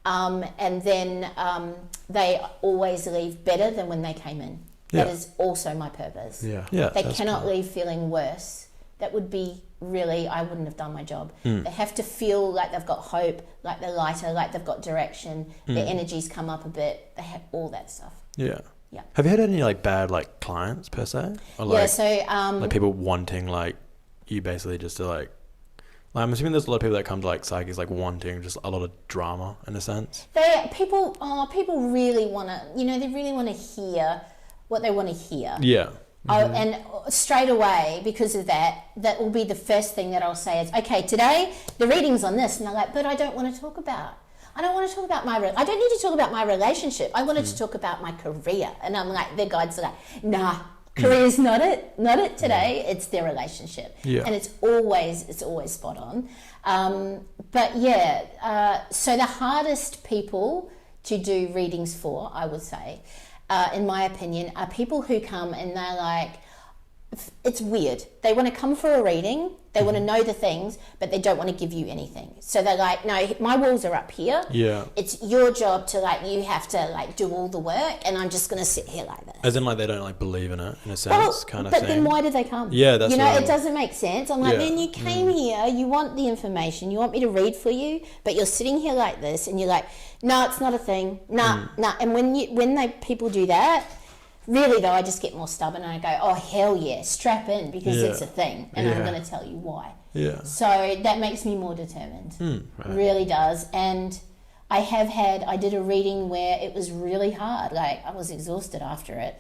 And then they always leave better than when they came in. That is also my purpose. Yeah. They cannot leave feeling worse. That would be really, I wouldn't have done my job. They have to feel like they've got hope, like they're lighter, like they've got direction, their energies come up a bit. They have all that stuff. Yeah. Yeah. Have you had any like bad like clients per se? Or like, So like people wanting like you basically just to like I'm assuming there's a lot of people that come to like psychics like wanting just a lot of drama in a sense. People really want to, they really want to hear what they want to hear. Yeah. And straight away, because of that will be the first thing that I'll say is, okay, today the reading's on this. And they're like, but I don't want to talk about I don't need to talk about my relationship. I wanted to talk about my career. And I'm like, the guides are like, nah, career's not it today. It's their relationship. Yeah. And it's always spot on. So the hardest people to do readings for, I would say, in my opinion, are people who come and they're like, it's weird. They want to come for a reading, they want to know the things, but they don't want to give you anything. So they're like, no, my walls are up here. Yeah. It's your job to you have to do all the work, and I'm just going to sit here like this. As in they don't believe in it in a sense, kind of but thing. then why do they come? Yeah, that's it doesn't make sense. I'm like, Yeah. man, you came here, you want the information, you want me to read for you, but you're sitting here like this, and you're like, no, it's not a thing. Nah. And when people do that, really though, I just get more stubborn and I go, oh hell yeah, strap in, because it's a thing, and I'm going to tell you why. Yeah. So that makes me more determined. Right. Really does. And I did a reading where it was really hard. I was exhausted after it.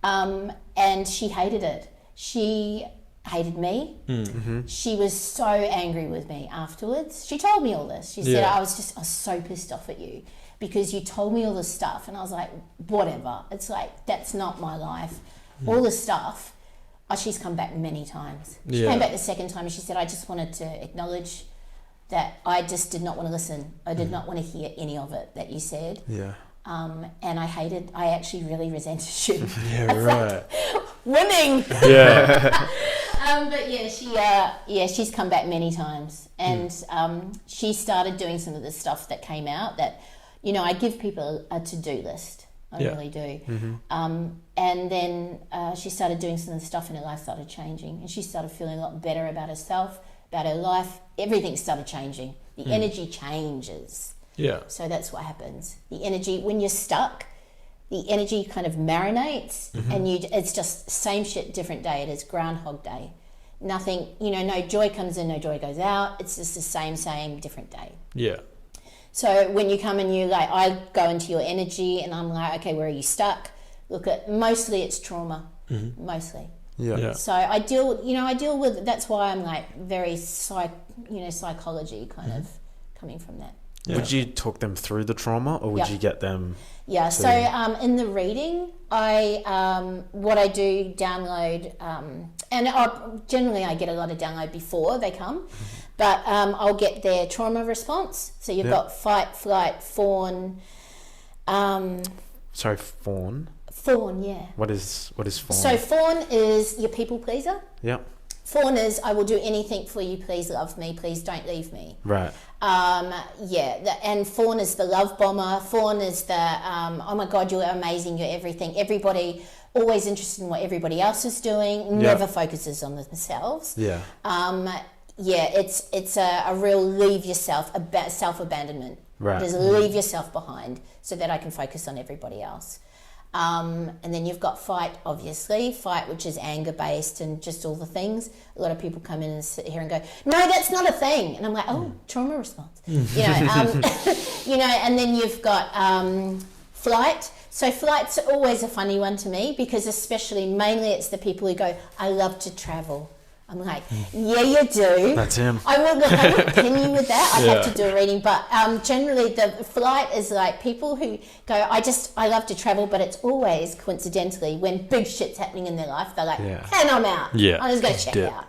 And she hated it. She hated me. She was so angry with me afterwards. She told me all this. She said, I was so pissed off at you because you told me all this stuff. And I was like, whatever. It's like, that's not my life. All this stuff. She's come back many times. She came back the second time and she said, I just wanted to acknowledge that I just did not want to listen. I did not want to hear any of it that you said. Yeah. And I actually really resented you. Yeah, right. Winning. Yeah. But she's come back many times, and she started doing some of the stuff that came out that, I give people a to-do list. I really do. And then she started doing some of the stuff, and her life started changing, and she started feeling a lot better about herself, about her life. Everything started changing. The energy changes. Yeah. So that's what happens. The energy, when you're stuck, the energy kind of marinates, and it's just same shit, different day. It is Groundhog Day. Nothing, no joy comes in, no joy goes out. It's just the same, different day. Yeah. So when you come and I go into your energy and I'm like, okay, where are you stuck? Mostly it's trauma, mostly. Yeah. So I deal with, that's why I'm very psychology kind of coming from that. Yeah. Would you talk them through the trauma, or would you get them? Yeah. So in the reading, what I do download, and generally I get a lot of download before they come, but I'll get their trauma response. So you've got fight, flight, fawn. Sorry, fawn. Fawn, yeah. What is fawn? So fawn is your people pleaser. Yeah. Fawn is, I will do anything for you, please love me, please don't leave me. Right. And fawn is the love bomber. Fawn is the, oh my God, you're amazing, you're everything. Everybody, always interested in what everybody else is doing, never focuses on themselves. Yeah. It's a real leave yourself, self-abandonment. Right. Just leave yourself behind so that I can focus on everybody else. And then you've got fight, obviously. Fight, which is anger-based and just all the things. A lot of people come in and sit here and go, no, that's not a thing. And I'm like, oh, trauma response. And then you've got flight. So flight's always a funny one to me because mainly it's the people who go, I love to travel. I'm like, yeah, you do. That's him. I would pin you with that. I'd have to do a reading. But generally the flight is people who go, I love to travel, but it's always coincidentally when big shit's happening in their life, they're like, and I'm out. Yeah. I'm just going to check it out.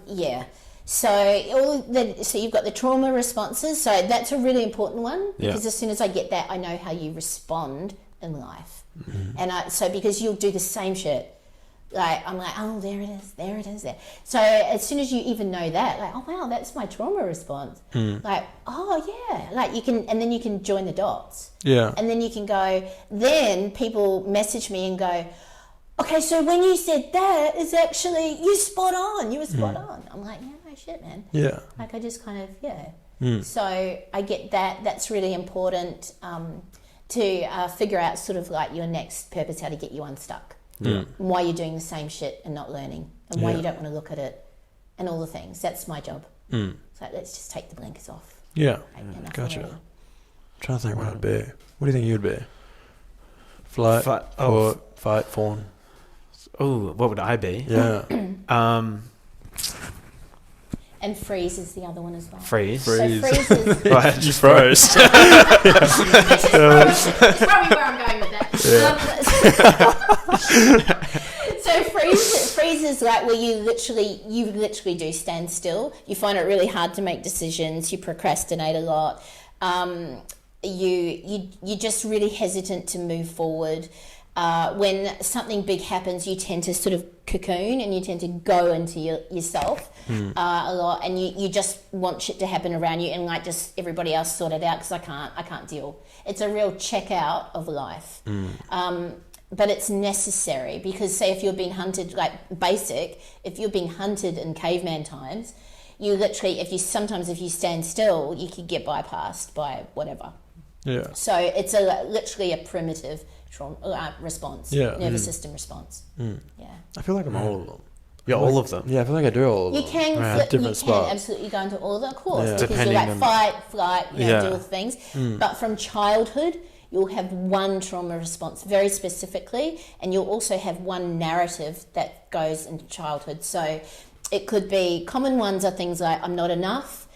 Yeah. So so you've got the trauma responses. So that's a really important one because as soon as I get that, I know how you respond in life. And so because you'll do the same shit. Like, I'm like, oh, there it is. So as soon as you even know that, like, oh, wow, that's my trauma response. Like, oh, yeah. Like, you can, and then you can join the dots. Yeah. And then you can go, then people message me and go, okay, so when you said that, is actually, you were spot on. I'm like, yeah, no shit, man. Yeah. Like, I just kind of, So I get that. That's really important to figure out sort of like your next purpose, how to get you unstuck. Yeah. And why you're doing the same shit and not learning, and why you don't want to look at it, and all the things. That's my job. So let's just take the blinkers off. Yeah. Gotcha. I'm trying to think what I'd be. What do you think you'd be? Flight, fight, fawn. Oh, what would I be? Yeah. And freeze is the other one as well. Freeze. So freeze is... Well, I just froze. That's probably where I'm going with that. So freeze is like where you literally do stand still. You find it really hard to make decisions. You procrastinate a lot. You're just really hesitant to move forward. When something big happens, you tend to sort of cocoon and you tend to go into yourself a lot, and you just want shit to happen around you and like just everybody else sort it out because I can't deal. It's a real check out of life. But it's necessary because say if you're being hunted, like if you're being hunted in caveman times, you literally, if you stand still, you could get bypassed by whatever. Yeah. So it's literally a primitive trauma response, nervous system response. Yeah. I feel like I'm all of them. Yeah, all of them. Yeah, I feel like I do all of them. You can absolutely go into all of them, of course, because Depending you're like fight, flight, deal with things. But from childhood, you'll have one trauma response very specifically, and you'll also have one narrative that goes into childhood. So it could be common ones are things like I'm not enough,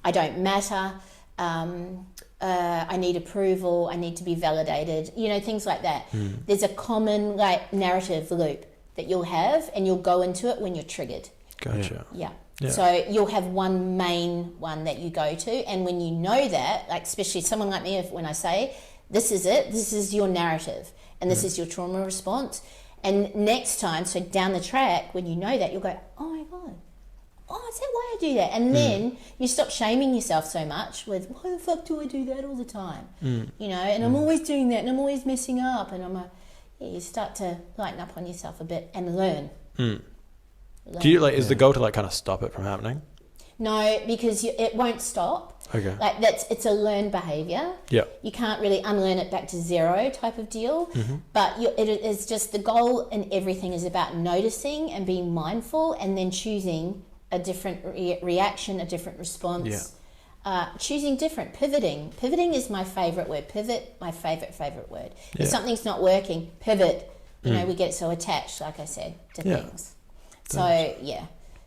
I don't matter, I need approval, I need to be validated, things like that. There's a common like narrative loop that you'll have, and you'll go into it when you're triggered. Gotcha. Yeah. So you'll have one main one that you go to, and when you know that, like especially someone like me, when I say, this is it, this is your narrative, and this is your trauma response, and next time, so down the track, when you know that, you'll go, oh my God, is that why I do that? And then you stop shaming yourself so much with, why the fuck do I do that all the time? And I'm always doing that, and I'm always messing up, and I'm like, you start to lighten up on yourself a bit and learn. Do you is the goal to like kind of stop it from happening? No, because it won't stop. Okay. Like it's a learned behaviour. Yeah. You can't really unlearn it back to zero type of deal. But it is just the goal in everything is about noticing and being mindful, and then choosing a different reaction, a different response. Choosing different, pivoting. Pivoting is my favourite word. Pivot, my favourite word. If something's not working, pivot. We get so attached, like I said, to things. So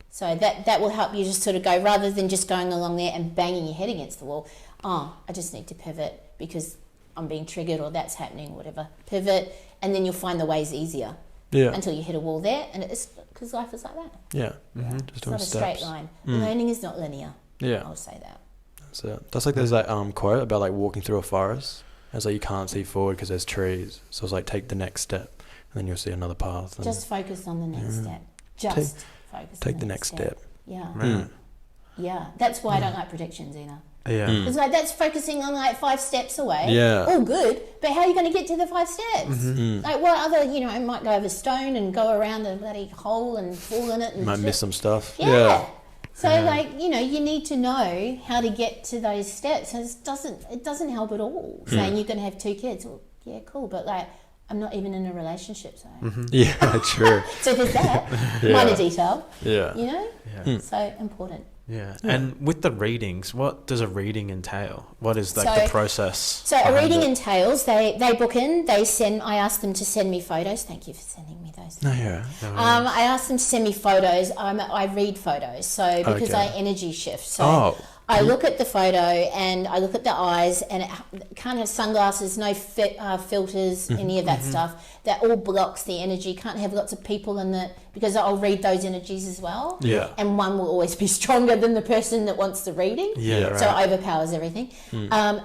So that will help you just sort of go, rather than just going along there and banging your head against the wall. Oh, I just need to pivot because I'm being triggered or that's happening or whatever. Pivot, and then you'll find the ways easier. Yeah. Until you hit a wall there, and it's because life is like that. Yeah. Just it's not a straight line. Learning is not linear. Yeah. I'll say that. That's it. That's like there's that quote about like walking through a forest. It's like you can't see forward because there's trees. So it's like take the next step, and then you'll see another path. And just focus on the next step. Just focus. Take the next step. Yeah. Yeah. That's why I don't like predictions either. Yeah. Because like that's focusing on like 5 steps away. Yeah. All good, but how are you going to get to the 5 steps? Like what other, it might go over stone and go around a bloody hole and fall in it. And might miss some stuff. Yeah. So you need to know how to get to those steps. And it doesn't help at all saying you're going to have 2 kids. Well, yeah, cool, but like I'm not even in a relationship, so. Yeah, true. So there's that minor detail. Yeah. So important. Yeah. And with the readings, what does a reading entail? What is the process? So a reading entails they book in, I ask them to send me photos. Thank you for sending me those. I ask them to send me photos. I read photos. So because I energy shift. So I look at the photo and I look at the eyes, and it can't have sunglasses, no filters, any of that stuff. That all blocks the energy. Can't have lots of people in because I'll read those energies as well. Yeah. And one will always be stronger than the person that wants the reading. Yeah, right. So it overpowers everything.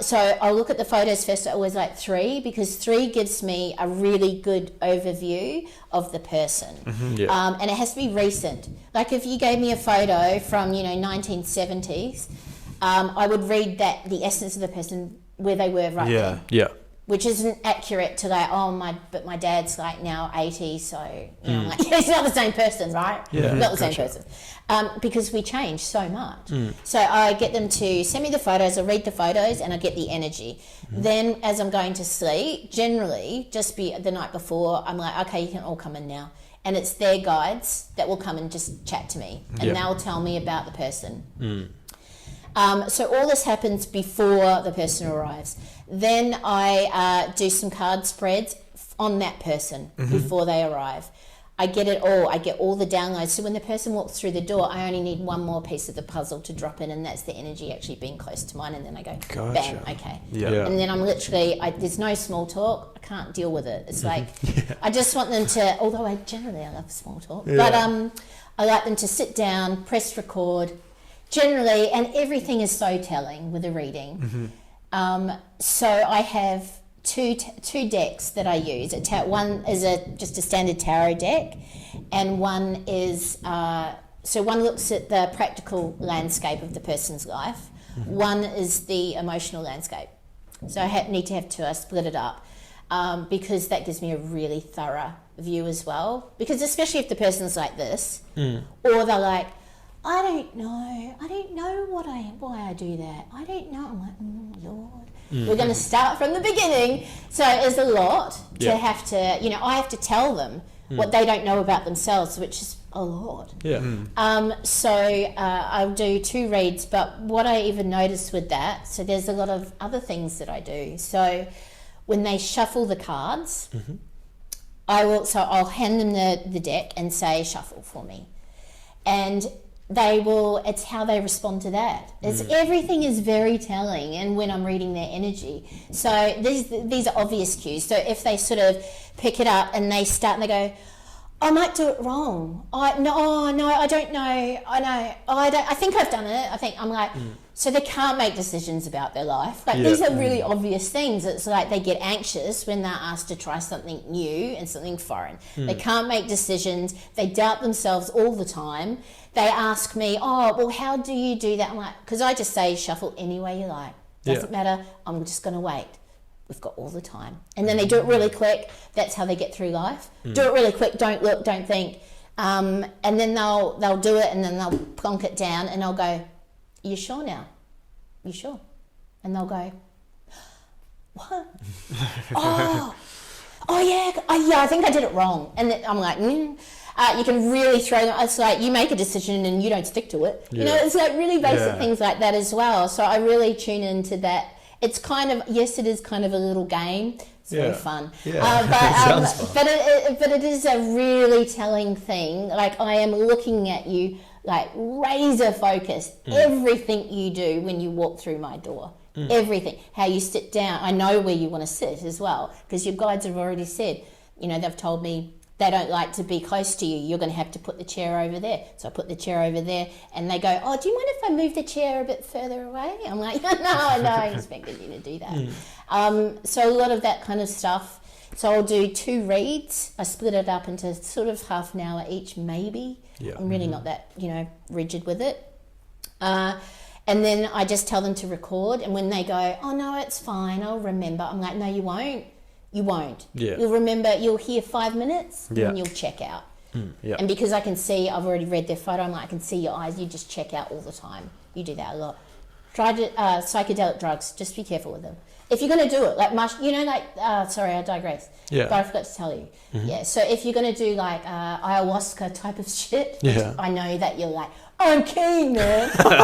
So I'll look at the photos first. I always like 3 because 3 gives me a really good overview of the person. Yeah. And it has to be recent. Like if you gave me a photo from, 1970s, I would read the essence of the person where they were right then. Yeah. Which isn't accurate to but my dad's like now 80, so I'm like, he's not the same person, right? Yeah. Not the same person. Because we change so much. So I get them to send me the photos, I read the photos, and I get the energy. Then as I'm going to sleep, generally, just be the night before, I'm like, okay, you can all come in now. And it's their guides that will come and just chat to me, and they'll tell me about the person. So all this happens before the person arrives. Then I do some card spreads on that person before they arrive. I get it all. I get all the downloads. So when the person walks through the door, I only need one more piece of the puzzle to drop in, and that's the energy actually being close to mine. And then I go, bam, okay. Yeah. And then I'm literally, there's no small talk. I can't deal with it. It's like, I just want them to, although I love small talk, but I like them to sit down, press record, generally, and everything is so telling with a reading. So I have two decks that I use. One is just a standard tarot deck, and one is so one looks at the practical landscape of the person's life. One is the emotional landscape. So I need to have 2. I split it up because that gives me a really thorough view as well. Because especially if the person's like this, or they're like, I don't know why I do that. I don't know. I'm like, Lord. We're going to start from the beginning. So it's a lot to have to, I have to tell them what they don't know about themselves, which is a lot. Yeah. So I'll do 2 reads, but what I even noticed with that, so there's a lot of other things that I do. So when they shuffle the cards, I'll hand them the deck and say, shuffle for me. And it's how they respond to that. Everything is very telling, and when I'm reading their energy. So these are obvious cues. So if they sort of pick it up and they start and they go, I might do it wrong. I don't know. I think I've done it. I'm like, so they can't make decisions about their life. Like these are really obvious things. It's like they get anxious when they're asked to try something new and something foreign. They can't make decisions. They doubt themselves all the time. They ask me, how do you do that? I'm like, because I just say shuffle any way you like. Doesn't matter. I'm just going to wait. We've got all the time. And then they do it really quick. That's how they get through life. Do it really quick. Don't look, don't think. And then they'll do it, and then they'll plonk it down, and I'll go, are you sure now? You sure? And they'll go, what? yeah, I think I did it wrong. And then I'm like, you can really throw them. It's like you make a decision and you don't stick to it. It's like really basic things like that as well. So I really tune into that. It's kind of, yes, it is kind of a little game. It's very fun. But it is a really telling thing. Like I am looking at you like razor focused. Everything you do when you walk through my door. Everything. How you sit down. I know where you want to sit as well, because your guides have already said, they've told me they don't like to be close to you. You're going to have to put the chair over there. So I put the chair over there, and they go, do you mind if I move the chair a bit further away? I'm like, no, I expected you to do that. So a lot of that kind of stuff. So I'll do 2 reads. I split it up into sort of half an hour each, maybe. I'm really not that, rigid with it. And then I just tell them to record. And when they go, oh, no, it's fine, I'll remember. I'm like, no, you won't. You won't. Yeah. You'll remember, you'll hear 5 minutes, and then you'll check out. And because I can see, I've already read their photo, I'm like, I can see your eyes, you just check out all the time. You do that a lot. Try psychedelic drugs, just be careful with them. If you're going to do it, like sorry, I digress. But I forgot to tell you. So if you're going to do like ayahuasca type of shit, which I know that you're like, I'm keen, man. Could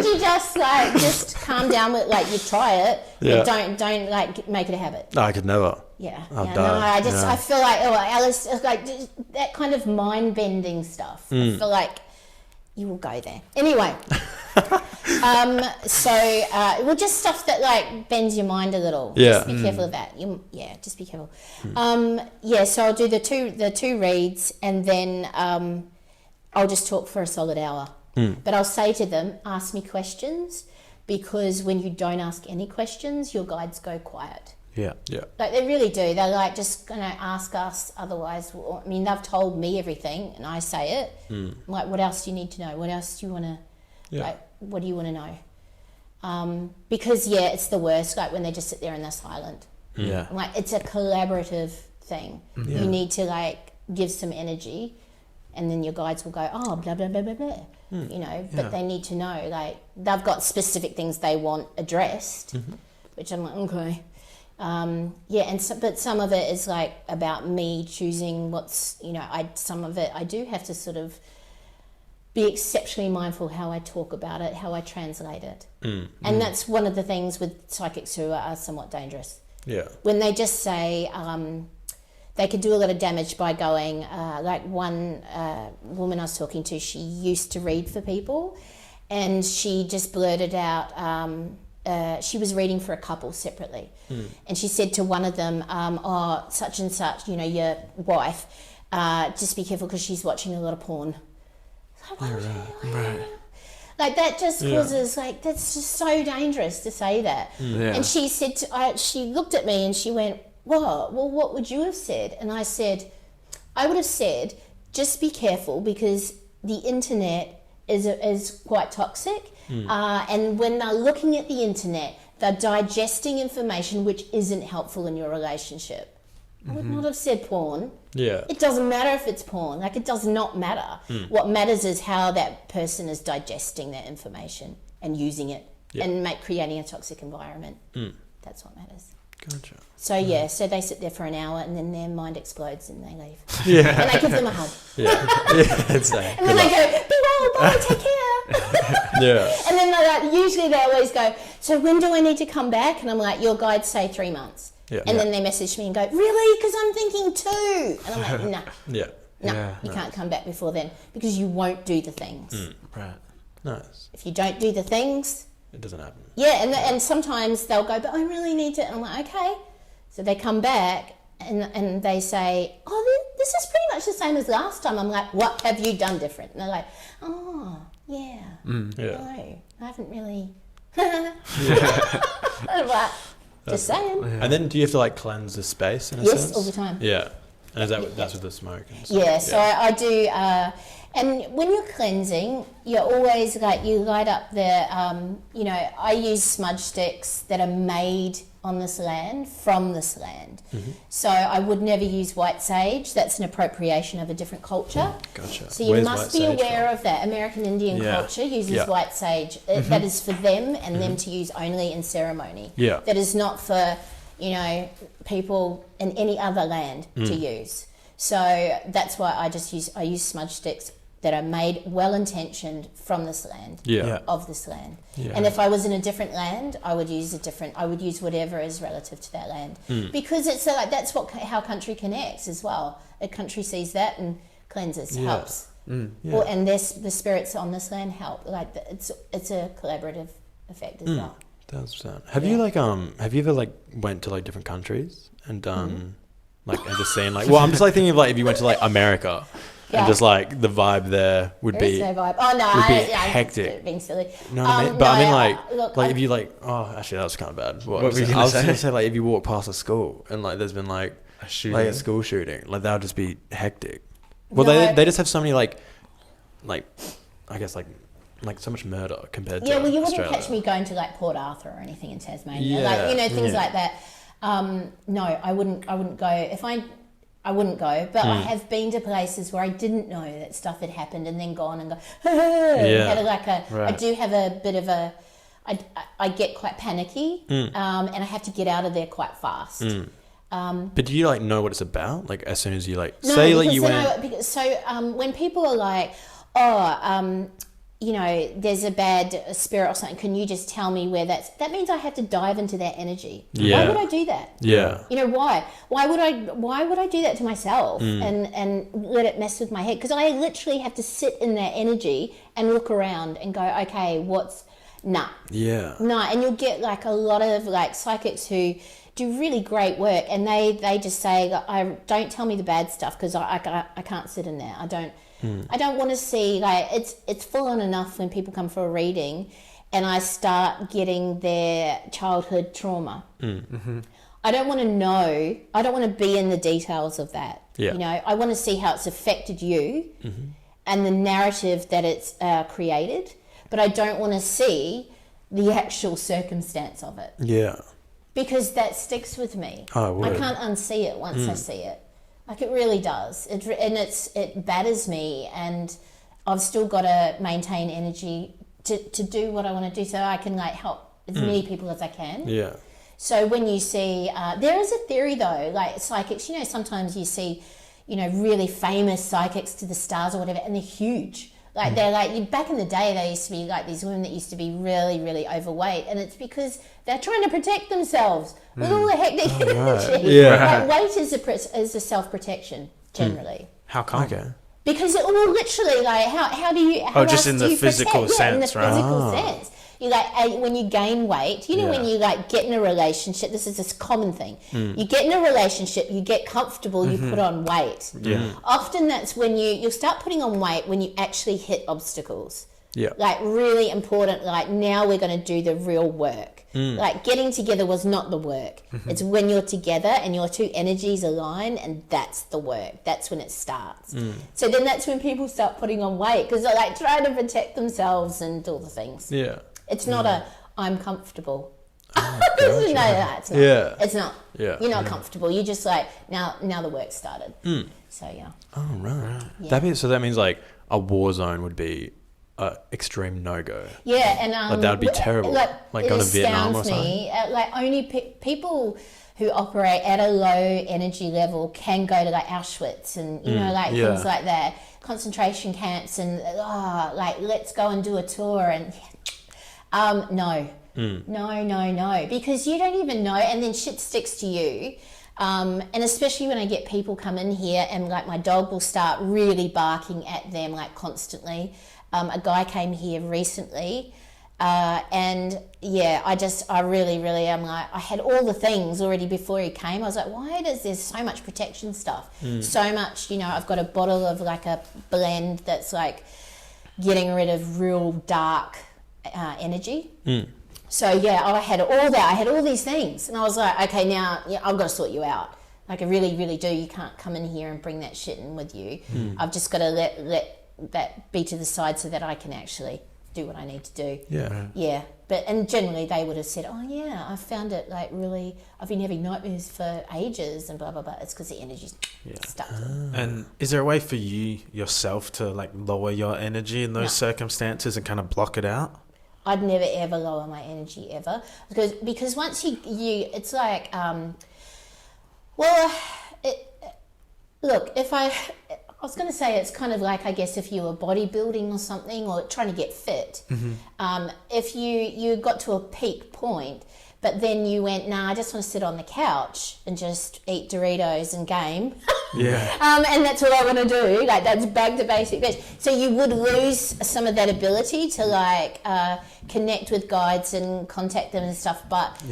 you just calm down with, like, you try it, but don't like make it a habit. No, I could never. I feel like, Alice, like that kind of mind bending stuff. I feel like you will go there. Anyway, Well, just stuff that like bends your mind a little. Yeah. Just be careful of that. Just be careful. So I'll do the two reads, and then I'll just talk for a solid hour. But I'll say to them, ask me questions, because when you don't ask any questions, your guides go quiet. Yeah. Like they really do. They're like just going to ask us. Otherwise, I mean, they've told me everything, and I say it. I'm like, what else do you need to know? What else do you want to? Like, what do you want to know? Because it's the worst. Like when they just sit there and they're silent. Yeah. I'm like, it's a collaborative thing. Yeah. You need to like give some energy, and then your guides will go, oh, blah blah blah blah blah. But they need to know. Like they've got specific things they want addressed, which I'm like, okay. But some of it is like about me choosing what's, some of it I do have to sort of be exceptionally mindful how I talk about it, how I translate it. And that's one of the things with psychics who are somewhat dangerous. Yeah. When they just say, they could do a lot of damage by going, like one woman I was talking to, she used to read for people, and she just blurted out, she was reading for a couple separately, and she said to one of them, such and such, your wife, just be careful because she's watching a lot of porn. Right. Like that just causes that's just so dangerous to say that. And she said, she looked at me and she went, "What? Well, what would you have said?" And I said, "I would have said, just be careful because the internet is quite toxic. And when they're looking at the internet, they're digesting information which isn't helpful in your relationship." I would not have said porn. Yeah. It doesn't matter if it's porn. Like, it does not matter. What matters is how that person is digesting that information and using it and creating a toxic environment. That's what matters. Gotcha. So, so they sit there for an hour and then their mind explodes and they leave. Yeah. And I give them a hug. Insane. And then they go, "Be well, bye, take care." Yeah. And then usually they always go, "So when do I need to come back?" And I'm like, "Your guides say 3 months." Yeah. And then they message me and go, "Really? Because I'm thinking 2." And I'm like, "No." Yeah. No, you can't come back before then because you won't do the things. Right. Nice. If you don't do the things, It doesn't happen. yeah, and sometimes they'll go, "But I really need to," and I'm like, "Okay." So they come back and they say, "Oh, this is pretty much the same as last time." I'm like, "What have you done different?" And they're like, "Oh, yeah, Yeah. no, I haven't really." I'm like, just saying. And then do you have to cleanse the space in a Yes, sense? all the time. Yeah. And is that's with the smoke and stuff? Yeah, so I do, and when you're cleansing, you're always you light up the, I use smudge sticks that are made on this land, from this land. So I would never use white sage. That's an appropriation of a different culture. Gotcha. So you Where's must white be sage aware from? of that. American Indian culture uses white sage. That is for them and them to use only in ceremony. Yeah. That is not for, people in any other land to use. So that's why I use smudge sticks that are made well-intentioned from this land, of this land. Yeah. And if I was in a different land, I would use whatever is relative to that land. Because it's that's how country connects as well. A country sees that and cleanses, helps. Well, and the spirits on this land help. It's a collaborative effect as well. Does sound. Have you ever went to different countries and done and just seen well, I'm just thinking of if you went to America and just the vibe there would There be is no vibe. Oh no, would be I'm hectic. being silly. No, I mean look, if you actually that was kind of bad. What were you I was gonna going to say if you walk past a school and there's been A a shooting. school shooting, that would just be hectic. Well, No. they just have so many I guess so much murder compared to Yeah, well, you wouldn't Australia. catch me going to Port Arthur or anything in Tasmania. Yeah. Things like that. No, I wouldn't go. I wouldn't go, but I have been to places where I didn't know that stuff had happened and then gone and go, and had I do have a bit of a, I get quite panicky, and I have to get out of there quite fast. But do you know what it's about? As soon as you No, say because you then went. when people are like, "Oh, you know, there's a bad spirit or something, can you just tell me where that means I have to dive into that energy. Why would I do that? You know, why would I do that to myself and let it mess with my head? Because I literally have to sit in that energy and look around and go, okay, and you'll get like a lot of like psychics who do really great work, and they just say, don't tell me the bad stuff, because I can't sit in there. I don't want to see, like, it's full on enough when people come for a reading and I start getting their childhood trauma. I don't want to know, I don't want to be in the details of that. You know, I want to see how it's affected you and the narrative that it's created, but I don't want to see the actual circumstance of it. Because that sticks with me. I can't unsee it once I see it. Like, it really does. It batters me, and I've still got to maintain energy to do what I want to do, so I can like help as many people as I can. So when you see, there is a theory though, like psychics, you know, sometimes you see, you know, really famous psychics to the stars or whatever, and they're huge. Like, they're like, back in the day, they used to be like these women that used to be really, really overweight, and it's because they're trying to protect themselves with all the hectic energy. Like, weight is a self-protection, generally. How come? Because it will literally, like, how do you... How just in the physical sense, in the physical sense. You like, when you gain weight, you know, when you like get in a relationship, this is this common thing. You get in a relationship, you get comfortable, you put on weight. Often that's when you'll start putting on weight when you actually hit obstacles. Like, really important, like, now we're going to do the real work. Like, getting together was not the work. It's when you're together and your two energies align, and that's the work. That's when it starts. So then that's when people start putting on weight, because they're like trying to protect themselves and all the things. It's not I'm comfortable. No, it's not. It's not. You're not comfortable. You're just like, now the work started. So, That means like a war zone would be extreme no-go. And like, that would be terrible. Like going to Vietnam or something. Like, only people who operate at a low energy level can go to like Auschwitz and, you know, like things like that, concentration camps, and like, let's go and do a tour, and no, because you don't even know, and then shit sticks to you. And especially when I get people come in here and like my dog will start really barking at them like constantly. A guy came here recently, and I really am like, I had all the things already before he came. I was like, why does there's so much protection stuff? So much, you know, I've got a bottle of like a blend that's like getting rid of real dark energy. So I had all that. I had all these things, and I was like, okay, now I've got to sort you out. Like, I really, really do. You can't come in here and bring that shit in with you. I've just got to let that be to the side so that I can actually do what I need to do. And generally they would have said, I found it like really, I've been having nightmares for ages and blah blah blah. It's because the energy's stuck. And is there a way for you yourself to like lower your energy in those circumstances and kind of block it out? I'd never ever lower my energy ever, because once you it's like look, if I was going to say, it's kind of like, I guess, if you were bodybuilding or something, or trying to get fit. If you got to a peak point, but then you went, I just want to sit on the couch and just eat Doritos and game. And that's what I want to do. Like, that's back to basic bitch. So you would lose some of that ability to like connect with guides and contact them and stuff. But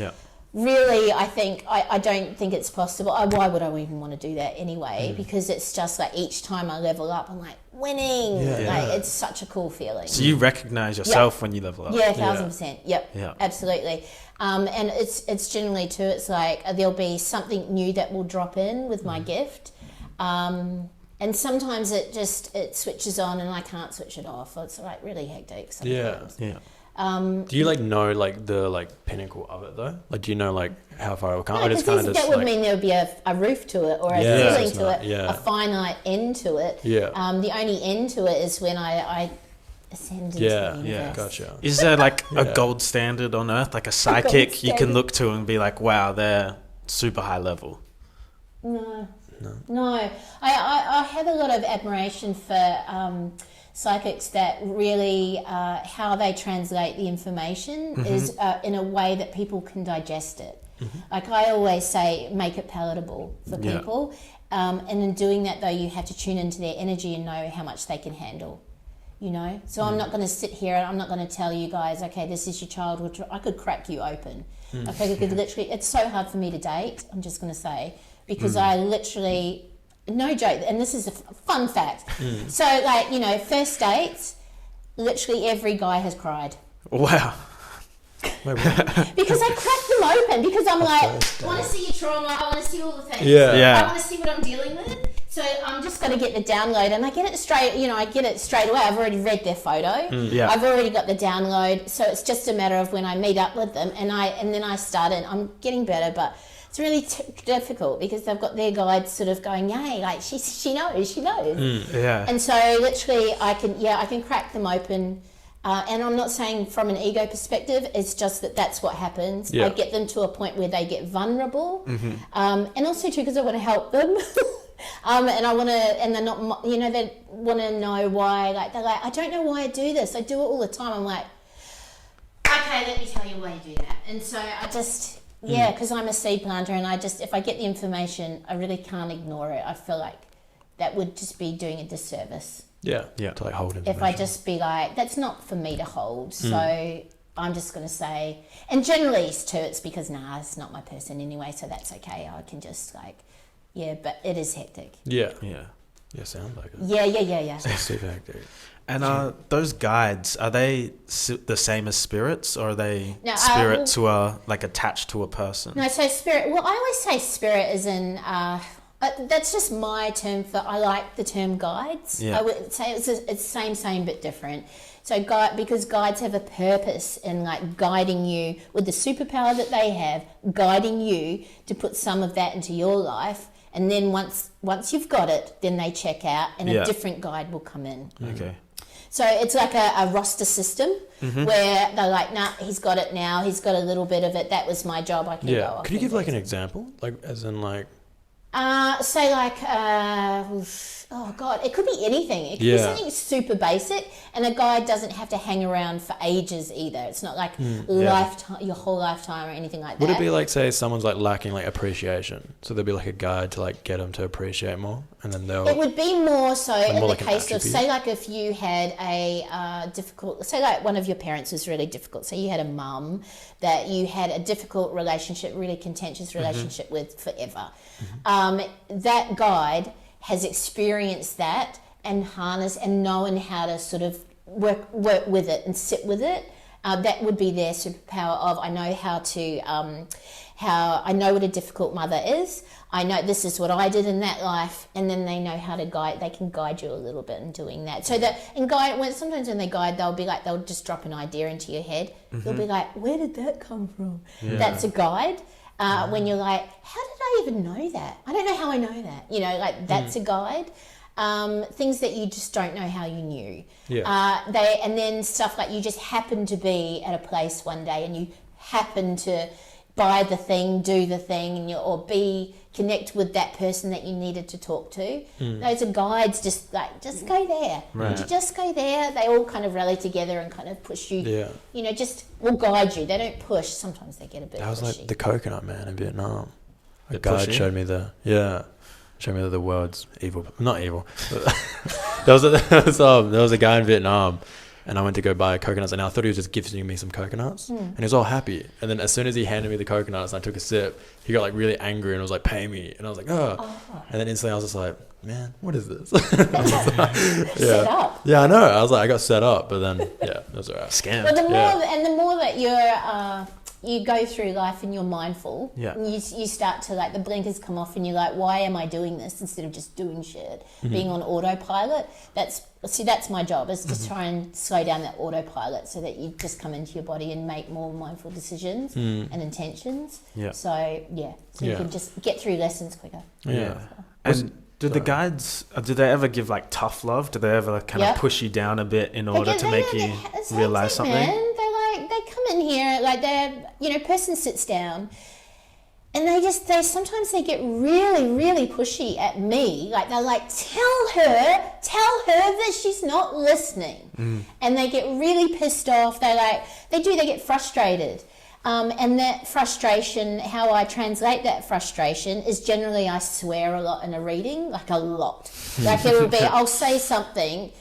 really, I don't think it's possible. Why would I even want to do that anyway? Because it's just like each time I level up, I'm like, winning. Like, it's such a cool feeling. So you recognize yourself when you level up? 1,000%. Absolutely. And it's generally too, it's like there'll be something new that will drop in with my gift. And sometimes it switches on and I can't switch it off. It's like really hectic sometimes. Do you like know like the like pinnacle of it though? Like, do you know like how far it will come? No, that would mean there would be a roof to it, or a ceiling to it, a finite end to it. The only end to it is when I ascend into the universe. Gotcha. Is there like a gold standard on Earth, like a psychic you can look to and be like, wow, they're super high level? No. I have a lot of admiration for psychics that really how they translate the information is in a way that people can digest it. Like I always say, make it palatable for people. And in doing that, though, you have to tune into their energy and know how much they can handle. You know, so I'm not going to sit here and I'm not going to tell you guys, okay, this is your childhood. I could crack you open. Okay, I could literally. It's so hard for me to date. I'm just going to say because I literally, no joke, and this is a fun fact. So, like, you know, first dates, literally every guy has cried. Wow. Because I crack them open because I'm like, I want to see your trauma. I want to see all the things. Yeah. I want to see what I'm dealing with. So I'm just going to get the download, and I get it straight. You know, I get it straight away. I've already read their photo. I've already got the download. So it's just a matter of when I meet up with them, and then I start. And I'm getting better, but it's really difficult because they've got their guides sort of going, "Yay!" Like she knows. And so literally, I can crack them open. And I'm not saying from an ego perspective, it's just that's what happens. I get them to a point where they get vulnerable. And also too, because I want to help them. And I want to, and they're not, you know, they want to know why, like, they're like, I don't know why I do this. I do it all the time. I'm like, okay, let me tell you why you do that. And so I just, because I'm a seed planter and if I get the information, I really can't ignore it. I feel like that would just be doing a disservice. Yeah. To like hold information. If I just be like, that's not for me to hold. So I'm just going to say, and generally too, it's because, it's not my person anyway. So that's okay. I can just like, but it is hectic. Yeah, sounds like it. Yeah. It's super hectic. And those guides, are they the same as spirits, or are they spirits who are like attached to a person? No, so spirit, well, I always say spirit is in, that's just my term for, I like the term guides. I would say it's same but different. So because guides have a purpose in like guiding you with the superpower that they have, guiding you to put some of that into your life. And then once you've got it, then they check out and a different guide will come in. Okay. So it's like a roster system where they're like, nah, he's got it now. He's got a little bit of it. That was my job. I can go off. Could you give like an example? Like as in like... Say like, oh God, it could be anything. It could be something super basic, and a guide doesn't have to hang around for ages either. It's not like lifetime, your whole lifetime or anything like that. Would it be like, say, someone's like lacking like appreciation, so there'd be like a guide to like get them to appreciate more, and then they'll... It would be more so in the like case of, say like if you had a difficult, say like one of your parents was really difficult, say you had a mum that you had a difficult relationship, really contentious relationship with forever. That guide has experienced that and harnessed and known how to sort of work with it and sit with it. That would be their superpower of, I know how I know what a difficult mother is. I know this is what I did in that life, and then they know how to guide. They can guide you a little bit in doing that. So that sometimes when they guide, they'll just drop an idea into your head. They'll be like, "Where did that come from?" That's a guide. When you're like, how did I even know that? I don't know how I know that. You know, like that's a guide. Things that you just don't know how you knew. And then stuff like you just happen to be at a place one day and you happen to buy the thing, do the thing, or connect with that person that you needed to talk to. Those are guides. Just go there. Would you just go there? They all kind of rally together and kind of push you. You know, just will guide you. They don't push. Sometimes they get a bit. That was pushy. like the coconut man in Vietnam. A Bit guide pushy? showed me the world's evil, not evil. there was a guy in Vietnam, and I went to go buy coconuts, and I thought he was just gifting me some coconuts, and he was all happy. And then as soon as he handed me the coconuts and I took a sip, he got like really angry and was like, "Pay me!" And I was like, "Oh!" And then instantly I was just like, "Man, what is this?" Set up. Yeah, I know. I was like, I got set up, but then it was alright. Scam. Well, the more that you go through life and you're mindful, you start to like the blinkers come off and you're like, why am I doing this instead of just doing shit? Being on autopilot. That's my job, is to try and slow down that autopilot so that you just come into your body and make more mindful decisions and intentions. So you can just get through lessons quicker. And do the guides, do they ever give like tough love? Do they ever kind of push you down a bit in order to make you realize something? Man, they come in here, like person sits down they sometimes they get really, really pushy at me. Like they're like, tell her that she's not listening. And they get really pissed off. They get frustrated. And that frustration, how I translate that frustration is generally I swear a lot in a reading, like a lot. Like it will be, I'll say something,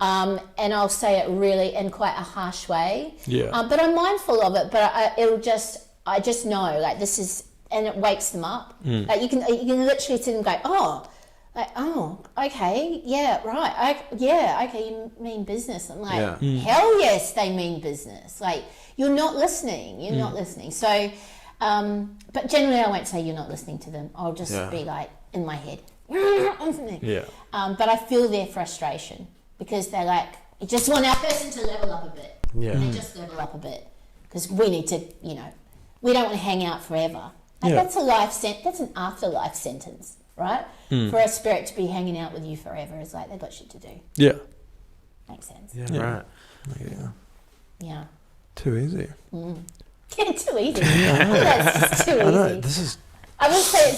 and I'll say it really in quite a harsh way. Yeah. But I'm mindful of it, but I just know, like this is, and it wakes them up. Like you can literally sit and go, okay, yeah, right, okay, you mean business. I'm like, hell yes, they mean business. Like you're not listening. So, but generally I won't say you're not listening to them. I'll just be like in my head. Yeah. But I feel their frustration because they're like, you just want our person to level up a bit. Yeah. They just level up a bit because we need to, we don't want to hang out forever. Like that's that's an afterlife sentence, right? For a spirit to be hanging out with you forever is like they've got shit to do. Yeah. Makes sense. Yeah. Right. Yeah. Too easy. Yeah, too easy. That's just too easy. I know. I would say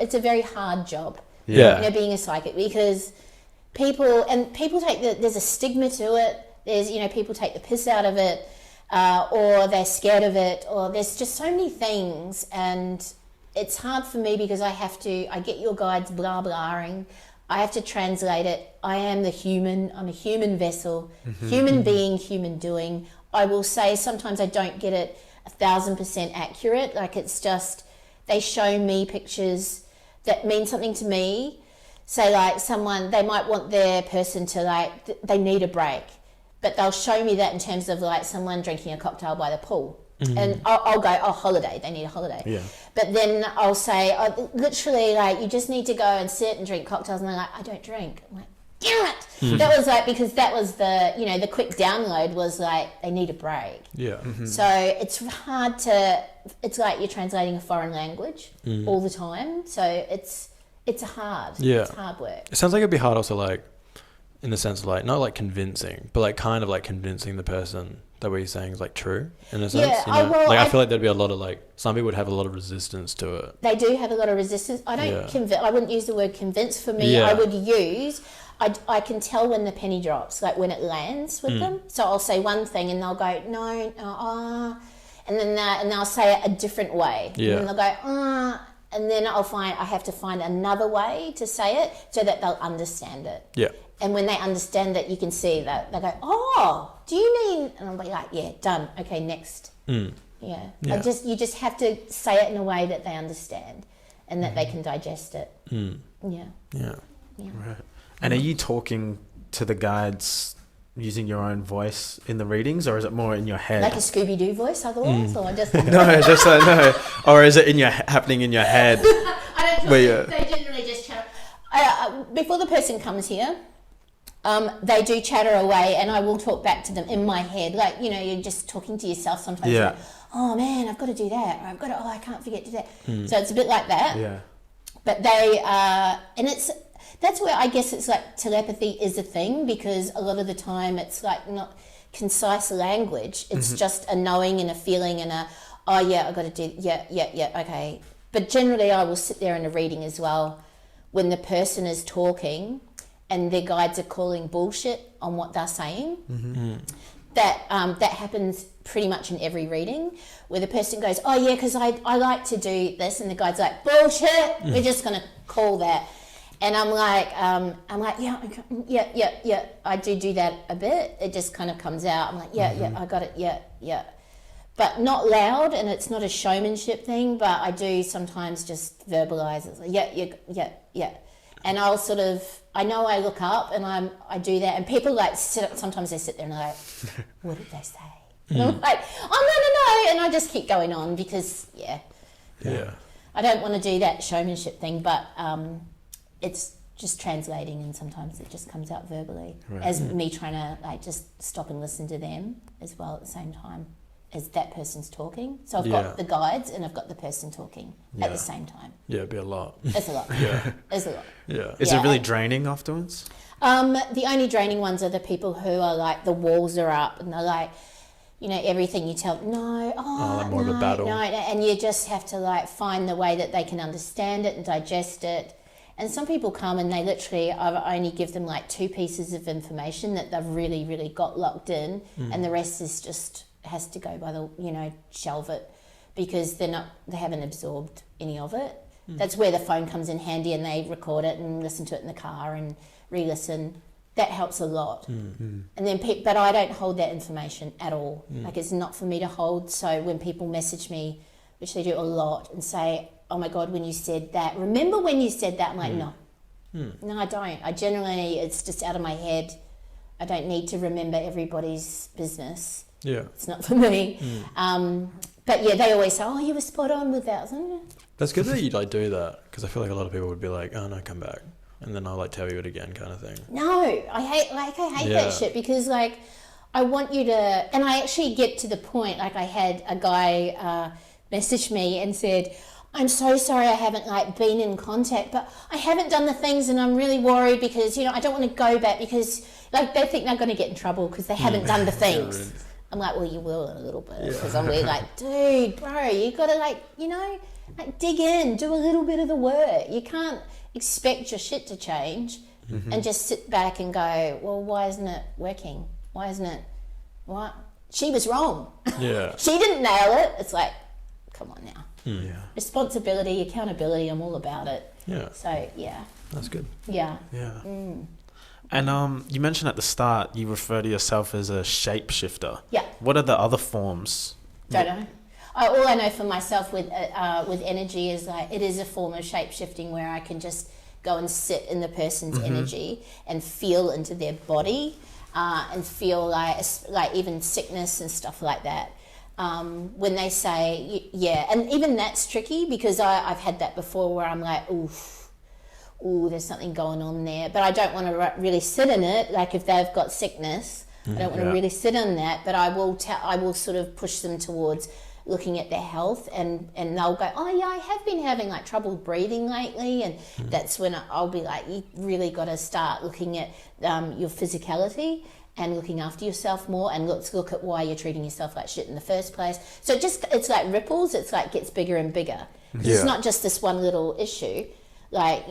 it's a very hard job. Yeah. Being a psychic because people take there's a stigma to it. There's people take the piss out of it, or they're scared of it, or there's just so many things, and it's hard for me because I get your guides blah blahing. I have to translate it. I am the human. I'm a human vessel, human being, human doing. I will say sometimes I don't get it 1,000% accurate. Like it's just, they show me pictures that mean something to me. Say like they might want their person to they need a break, but they'll show me that in terms of like someone drinking a cocktail by the pool. And I'll go, holiday, they need a holiday. Yeah. But then I'll say, literally, like, you just need to go and sit and drink cocktails. And they're like, I don't drink. I'm like, damn it. That was like, because that was the quick download was like, they need a break. Yeah. So it's hard it's like you're translating a foreign language all the time. So it's hard. Yeah. It's hard work. It sounds like it'd be hard also, like, in the sense of, like, not like convincing, but like kind of like convincing the person that what you're saying is like true in a sense. I feel like there'd be a lot of like, some people would have a lot of resistance to it. They do have a lot of resistance. I don't I wouldn't use the word convince. For me, I would use, I can tell when the penny drops, like when it lands with them. So I'll say one thing and they'll go, no, and then and they'll say it a different way. Yeah. And then they'll go, and then I have to find another way to say it so that they'll understand it. Yeah. And when they understand it, you can see that they go, do you mean? And I'll be like, yeah, done. Okay, next. Yeah. You just have to say it in a way that they understand and that they can digest it. Yeah. Right. And are you talking to the guides using your own voice in the readings, or is it more in your head? Like a Scooby-Doo voice otherwise? Or just no. Or is it happening in your head? I don't they generally just chatter. Before the person comes here, they do chatter away and I will talk back to them in my head. Like, you're just talking to yourself sometimes. Yeah. Like, oh man, I've got to do that. Or I can't forget to do that. So it's a bit like that. Yeah. But they, and that's where I guess it's like telepathy is a thing, because a lot of the time it's like not concise language. It's just a knowing and a feeling and I've got to do, okay. But generally I will sit there in a reading as well when the person is talking and their guides are calling bullshit on what they're saying. That happens pretty much in every reading, where the person goes, because I like to do this, and the guide's like, bullshit, we're just going to call that. And I'm like, yeah, I do that a bit. It just kind of comes out. I'm like, I got it, yeah. But not loud, and it's not a showmanship thing, but I do sometimes just verbalize it. Like, yeah. And I'll sort of, I know I look up and I do that, and people like sometimes they sit there and they're like, what did they say? And I'm like, no, and I just keep going on because, I don't want to do that showmanship thing, but it's just translating, and sometimes it just comes out verbally as me trying to like just stop and listen to them as well at the same time as that person's talking. So I've got the guides and I've got the person talking at the same time. Yeah, it'd be a lot. It's a lot. It's a lot. Yeah. Is it really draining afterwards? The only draining ones are the people who are like, the walls are up and they're like, everything you tell, like more of a battle. No, and you just have to like find the way that they can understand it and digest it. And some people come and they literally, I only give them like 2 pieces of information that they've really, really got locked in, and the rest is just has to go by the, shelve it, because they haven't absorbed any of it. That's where the phone comes in handy, and they record it and listen to it in the car and re-listen. That helps a lot. And then, but I don't hold that information at all. Like, it's not for me to hold. So when people message me, which they do a lot, and say, oh my God, when you said that, remember when you said that? I'm like, no, I don't. I generally, it's just out of my head. I don't need to remember everybody's business. Yeah. It's not for me. But yeah, they always say, oh, you were spot on with that. That's good that you like do that, because I feel like a lot of people would be like, oh no, come back. And then I'll like tell you it again, kind of thing. No, I hate that shit, because like I want you to, and I actually get to the point, like I had a guy message me and said, I'm so sorry I haven't like been in contact, but I haven't done the things and I'm really worried because, I don't want to go back because like they think they're going to get in trouble because they haven't done the things. Yeah, I'm like, well, you will in a little bit, because I'm really like, dude, bro, you got to like, like dig in, do a little bit of the work. You can't expect your shit to change and just sit back and go, well, why isn't it working? Why isn't it? What? She was wrong. Yeah. She didn't nail it. It's like, come on now. Yeah. Responsibility, accountability, I'm all about it. Yeah. So, yeah. That's good. Yeah. Yeah. And you mentioned at the start you refer to yourself as a shapeshifter. Yeah. What are the other forms? Don't know. All I know for myself with energy is like it is a form of shape-shifting where I can just go and sit in the person's energy and feel into their body and feel like even sickness and stuff like that. When they say, and even that's tricky, because I've had that before where I'm like, ooh, there's something going on there. But I don't want to really sit in it. Like if they've got sickness, I don't want to really sit in that. But I will sort of push them towards looking at their health, and they'll go, oh yeah, I have been having like trouble breathing lately, and that's when I'll be like, you really got to start looking at your physicality and looking after yourself more, and let's look at why you're treating yourself like shit in the first place. So it's like ripples, it's like gets bigger and bigger. It's not just this one little issue. Like,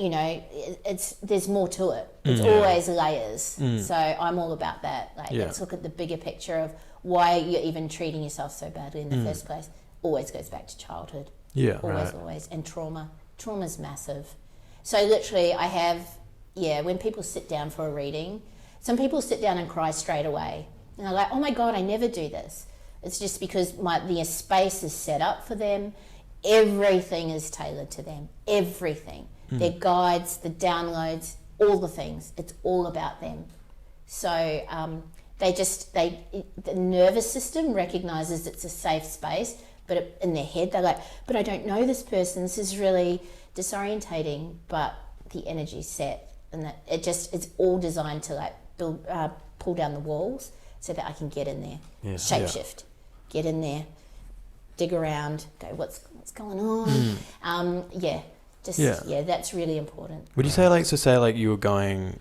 there's more to it. It's always layers. So I'm all about that. Like, let's look at the bigger picture of why you're even treating yourself so badly in the first place. Always goes back to childhood. Yeah, always. And trauma. Trauma's massive. So literally I have, when people sit down for a reading, some people sit down and cry straight away. And they're like, oh my God, I never do this. It's just because the space is set up for them. Everything is tailored to them. Everything. Their guides, the downloads, all the things. It's all about them. So the nervous system recognizes it's a safe space, but in their head they're like, but I don't know this person. This is really disorientating. But the energy's set, and that it's all designed to like build, pull down the walls so that I can get in there. Shapeshift, get in there, dig around, go, what's going on? That's really important. Would you say you were going,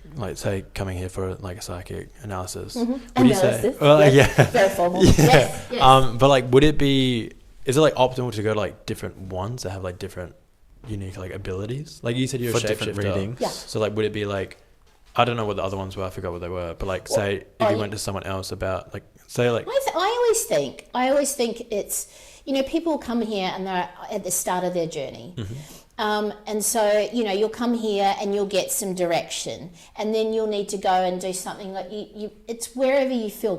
coming here for like a psychic analysis? Would analysis, you say, well, very formal. Yeah. Yes. But is it like optimal to go to like different ones that have like different unique like abilities? Like you said, you're a shapeshifter. Readings. Yeah. So like, would it be like, I don't know what the other ones were. I forgot what they were. But like, say if you went to someone else about like, say like, I always think it's, people come here and they're at the start of their journey. And so, you'll come here and you'll get some direction, and then you'll need to go and do something like it's wherever you feel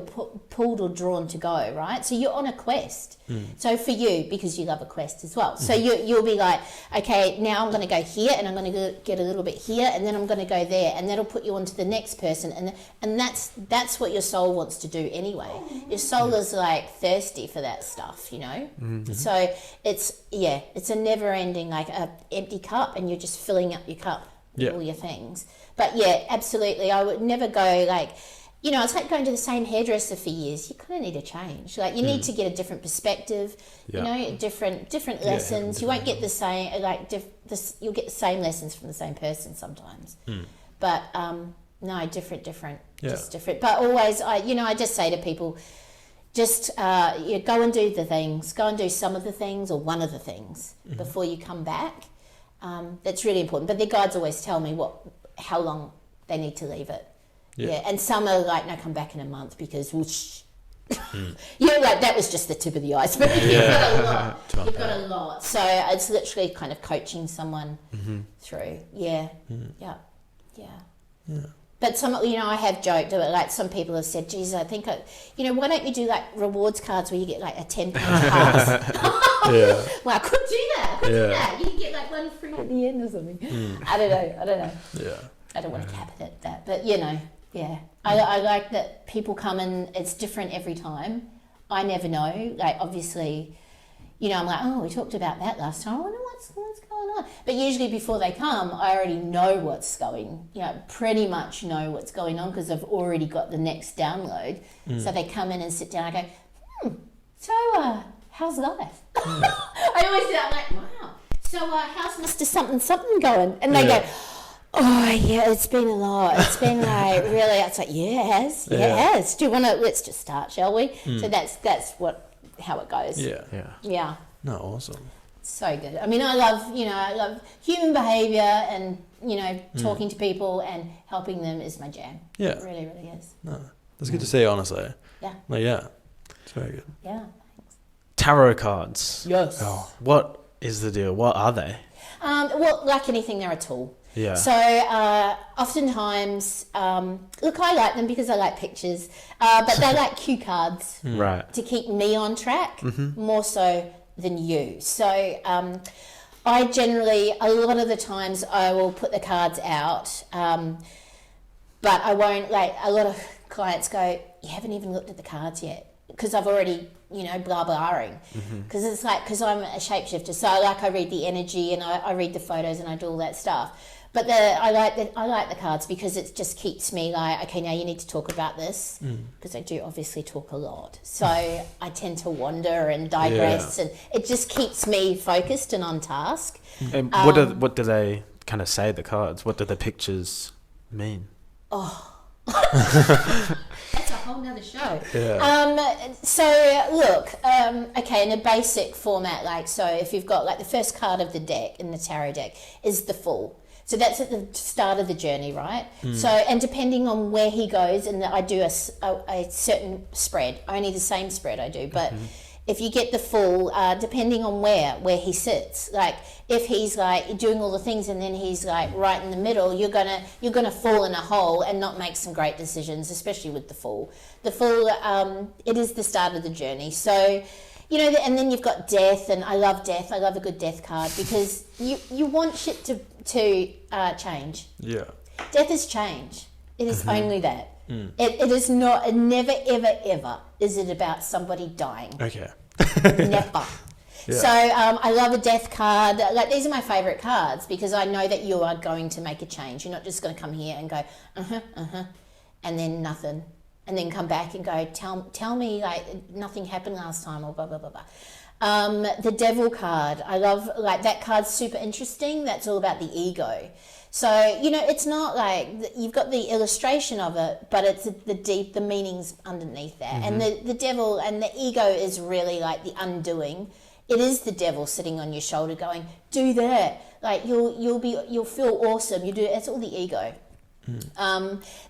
pulled or drawn to go, right? So you're on a quest. So for you, because you love a quest as well. So you'll be like, okay, now I'm going to go here, and I'm going to get a little bit here, and then I'm going to go there, and that'll put you on to the next person. And that's what your soul wants to do anyway. Your soul is like thirsty for that stuff, So it's a never ending, like a empty cup, and you're just filling up your cup with all your things. But absolutely, I would never go like, it's like going to the same hairdresser for years. You kind of need a change. Like you need to get a different perspective, different lessons. You won't get the same, you'll get the same lessons from the same person sometimes. But no, different, just different. But always, I just say to people, just go and do the things. Go and do some of the things or one of the things before you come back. That's really important. But the guides always tell me how long they need to leave it. Yeah. And some are like, no, come back in a month because whoosh. Like that was just the tip of the iceberg. You've got a lot. So it's literally kind of coaching someone through. Yeah. But some, I have joked, like some people have said, geez, I think, why don't you do like rewards cards where you get like a £10 pass? Well, I could do that. You can get like one free at the end or something. I don't know. Yeah. I don't want to cap it at that, but I like that people come and it's different every time. I never know. Like obviously, I'm like, oh, we talked about that last time. I wonder what's going on. But usually before they come, I already know what's pretty much know what's going on because I've already got the next download. So they come in and sit down. I go, so how's life? I always do that. I'm like, wow. So how's Mr. Something going? And they go, oh yeah, it's been a lot. It's been like really. It's like yes. Do you want to? Let's just start, shall we? So that's how it goes. Yeah. No, awesome. So good. I mean, I love human behaviour and talking to people and helping them is my jam. Yeah, it really, really is. No, that's good to see. Honestly. Yeah. It's very good. Yeah. Thanks. Tarot cards. Yes. Oh, what is the deal? What are they? Well, like anything, they're a tool. Yeah. So oftentimes, look, I like them because I like pictures, but they're like cue cards, right? To keep me on track more so than you. So I generally, a lot of the times, I will put the cards out, but I won't. Like a lot of clients go, "You haven't even looked at the cards yet," because I've already. Blah blahing, because it's like because I'm a shapeshifter, so I read the energy and I read the photos and I do all that stuff. But I like the cards because it just keeps me like, okay, now you need to talk about this because I do obviously talk a lot, so I tend to wander and digress, and it just keeps me focused and on task. And what do they kind of say? The cards. What do the pictures mean? That's a whole nother show. So look, okay, in a basic format, like so if you've got like the first card of the deck in the tarot deck is the Fool. So that's at the start of the journey, right? So, and depending on where he goes, and I do a certain spread, only the same spread I do, but if you get the Fool, depending on where he sits, like if he's like doing all the things and then he's like right in the middle, you're gonna fall in a hole and not make some great decisions, especially with the Fool. The Fool, it is the start of the journey. So, and then you've got Death, and I love Death. I love a good Death card because you want shit to change. Yeah. Death is change. It is only that. It is not, never, ever, ever is it about somebody dying. Okay. Never. Yeah. So I love a Death card. Like these are my favourite cards because I know that you are going to make a change. You're not just going to come here and go, and then nothing. And then come back and go, tell me like nothing happened last time or blah, blah, blah, blah. The Devil card, I love, like that card's super interesting. That's all about the ego. So, it's not like you've got the illustration of it, but it's the meanings underneath that. And the devil and the ego is really like the undoing. It is the devil sitting on your shoulder going, do that. Like you'll feel awesome. It's all the ego.